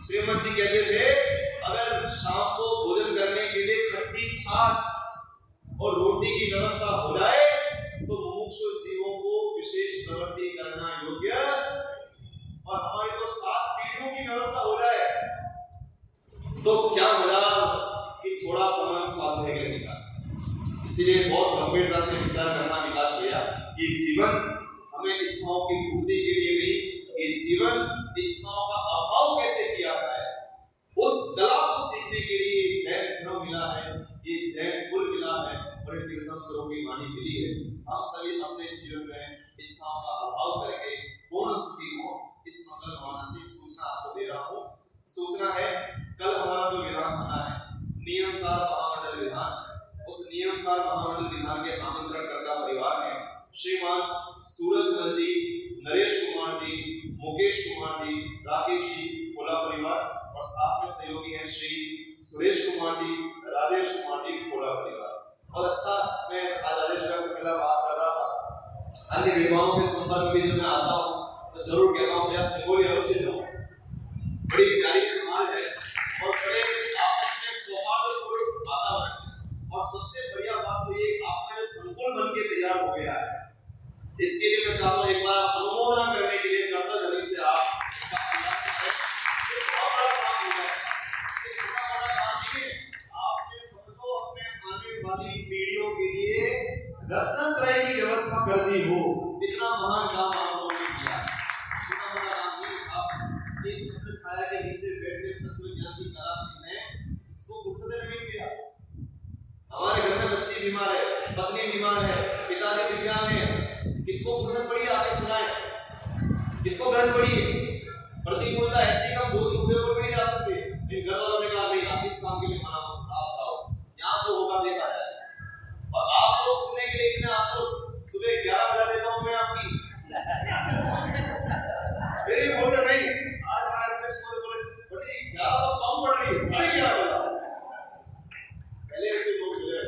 श्रीमती जी कहते थे अगर शाम को भोजन करने के लिए खट्टी छाछ और रोटी की व्यवस्था हो जाए तो मुमुक्षु जीवों को विशेष प्रवृत्ति करना योग्य, और हमारी तो 7 पीढ़ियों की व्यवस्था हो जाए तो क्या मजा कि थोड़ा समय साथ रह गए का। इसीलिए बहुत गंभीरता से विचार करना विकास भैया, ये जीवन हमें इच्छाओं की पूर्ति के लिए नहीं, ये जीवन इच्छाओं का अभाव कैसे किया है उस कला को सीखने के लिए जैन धर्म मिला है, ये जैन कुल मिला है और ये तीर्थंकरों की वाणी मिली है। हम सभी अपने जीवन में इच्छाओं का अभाव करके पूर्ण सुखी हो, इस मंगल भावना से सूचना आपको दे रहा हूँ। सूचना है कल हमारा जो विधान बना है नियमसार महामंडल विधान, उस नियमसार महामंडल विधान के आमंत्रण करता परिवार में श्रीमान सूरजमल जी, नरेश कुमार जी, मुकेश कुमार जी, राकेश जी कोला परिवार, और साथ में सहयोगी हैं श्री सुरेश कुमार जी, राजेश कुमार जी कोला परिवार। और अच्छा, मैं आज राजेश भाई से पहला बात कर रहा था, अन्य विवाहों के संपर्क में जब मैं आता हूँ तो जरूर कहता हूँ यार सिंगोली अवश्य दो, बड़ी प्यारी समाज है और बड़े आपस में सौहार्दपूर्ण वातावरण, और सबसे बढ़िया बात तो ये आपका जो संकुल बन के तैयार हो गया है, इसके लिए मैं चाहता हूँ एक बार अनुमोदन करने के लिए करता जल्दी से आप बहुत बड़ा काम हुआ है, छोटा बड़ा काम नहीं है। आपने सबको अपने आने वाली पीढ़ियों के लिए रत्न त्रय की व्यवस्था कर दी हो, इतना महान काम आप लोगों ने किया। छोटा बड़ा काम नहीं, आप इस सत्य छाया के नीचे बैठे तत्व ज्ञान की कला सीखने इसको फुर्सत नहीं दिया। हमारे घर में बच्ची बीमार है, पत्नी बीमार है, पिताजी दिव्यांग है, किसको फुर्सत पड़ी आके सुनाए, किसको गरज पड़ी? प्रतिकूलता ऐसी कम बोल हुए को भी नहीं जा सकते, लेकिन घर वालों ने कहा नहीं आप इस काम के लिए मना मत, आप जाओ, यहाँ जो होगा देखा जाए। और आप लोग सुनने के लिए इतने आप लोग सुबह 11 बजा देता हूँ मैं आपकी मेरी बोलते नहीं, आज हमारे अध्यक्ष बोले बड़ी 11 तो कम पड़ रही है, 11:30 बजा पहले ऐसे लोग मिले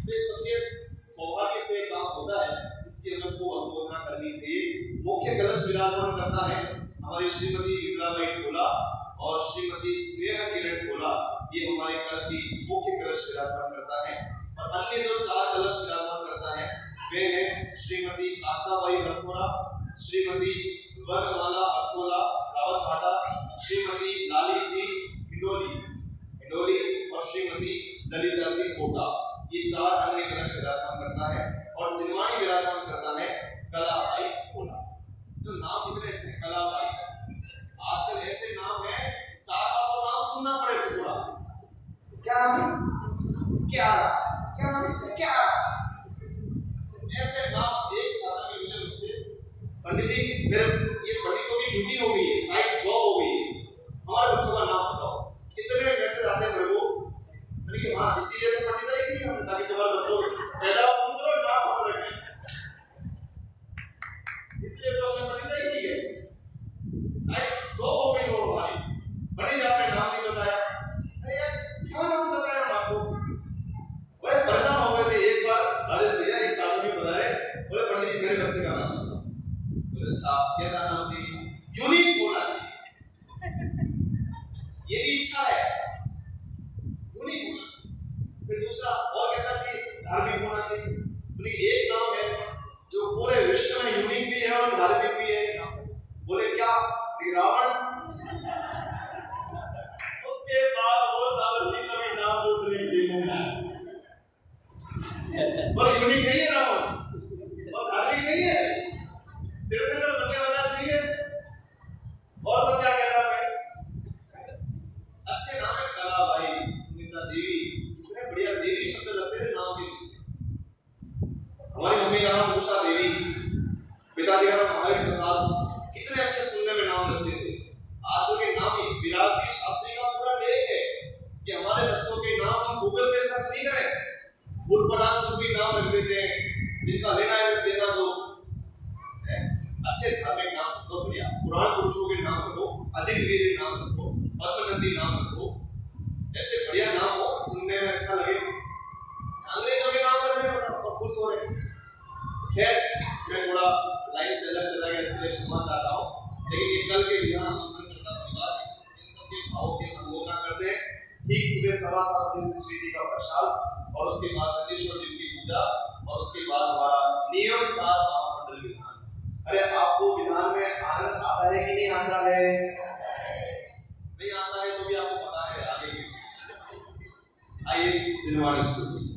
तो सबके सौभाग्य से काम होता है, इसकी हमें को अनुमोदना करनी चाहिए। मुख्य कलश विराजमान करता है हमारी श्रीमती विमलाबाई खोला और श्रीमती स्नेह किरण खोला, ये हमारे कल की मुख्य कलश विराजमान करता है। और अन्य जो 4 कलश विराजमान करता है वे हैं श्रीमती आताबाई हरसोला, श्रीमती वनमाला हरसोला रावत भाटा, श्रीमती लाली जी हिंडोली और श्रीमती ललिता जी कोटा, ये 4 अन्य कलश विराजमान करता है। और जिनवाणी विराजमान करता है कलाबाई खोला। जो नाम कितने अच्छे, कलाबाई, आजकल ऐसे नाम है 4 बार तो नाम सुनना पड़े से थोड़ा, क्या क्या क्या क्या ऐसे नाम एक साथ में मिले मुझसे, पंडित जी मेरे ये पंडितों की ड्यूटी हो गई है, साइड जॉब हो गई है, हमारे बच्चों का नाम बताओ। इतने मैसेज आते हैं मेरे को, लेकिन हाँ इसीलिए तो पंडित ही नहीं है ताकि तुम्हारे बच्चों पैदा हो नाम हो रहे हैं, इसलिए तो उसने पंडित ही नहीं है, साइड जॉब हो गई हो हमारी। पंडित आपने नाम नहीं बताया, अरे यार क्या ये भी इच्छा है, यूनिक होना चाहिए। फिर दूसरा और कैसा चाहिए, धार्मिक होना चाहिए। बोले एक नाम है जो पूरे विश्व में यूनिक भी है और धार्मिक भी है। बोले क्या, रावण। उसके बाद वो साल कभी नाम दूसरे बोले यूनिक नहीं है रावण और धार्मिक नहीं है, तीर्थंकर बनने वाला चाहिए। और तो क्या कहना है, अच्छे नाम है कला भाई, सुनीता देवी, कितने बढ़िया देवी शब्द लगते थे नाम के पीछे। हमारी मम्मी का नाम उषा देवी, पिताजी का नाम महावीर प्रसाद, कितने अच्छे सुनने में नाम लगते थे। आज के नाम ही विराट जी शास्त्री का पूरा लेख है कि हमारे बच्चों के नाम हम गूगल पे सर्च नहीं करें, बुलपटान कुछ भी नाम रख देते हैं, जिनका लेना है देना दो। अच्छे धार्मिक नाम तो बढ़िया, पुराण पुरुषों के नाम रखो, अजित वीर नाम रखो, पद्मनंदी नाम रखो, ऐसे बढ़िया नाम हो, सुनने में अच्छा लगे। अंग्रेजों के नाम रखने और खुश हो रहे। खैर मैं थोड़ा लाइन से अलग चला गया, इसलिए क्षमा चाहता हूँ, लेकिन ये कल के यहाँ आमंत्रण करता परिवार इन सबके भावों की अनुमोदना करते हैं। ठीक सुबह 7:15 बजे श्री जी का प्रसाद और उसके बाद नंदीश्वर जी की पूजा और उसके बाद हमारा नियम सार महामंडल विधान। अरे आपको विधान में आनंद आता है कि नहीं आता है? नहीं आता है तो भी आपको पता है आगे। आइए जिनवाणी स्तुति।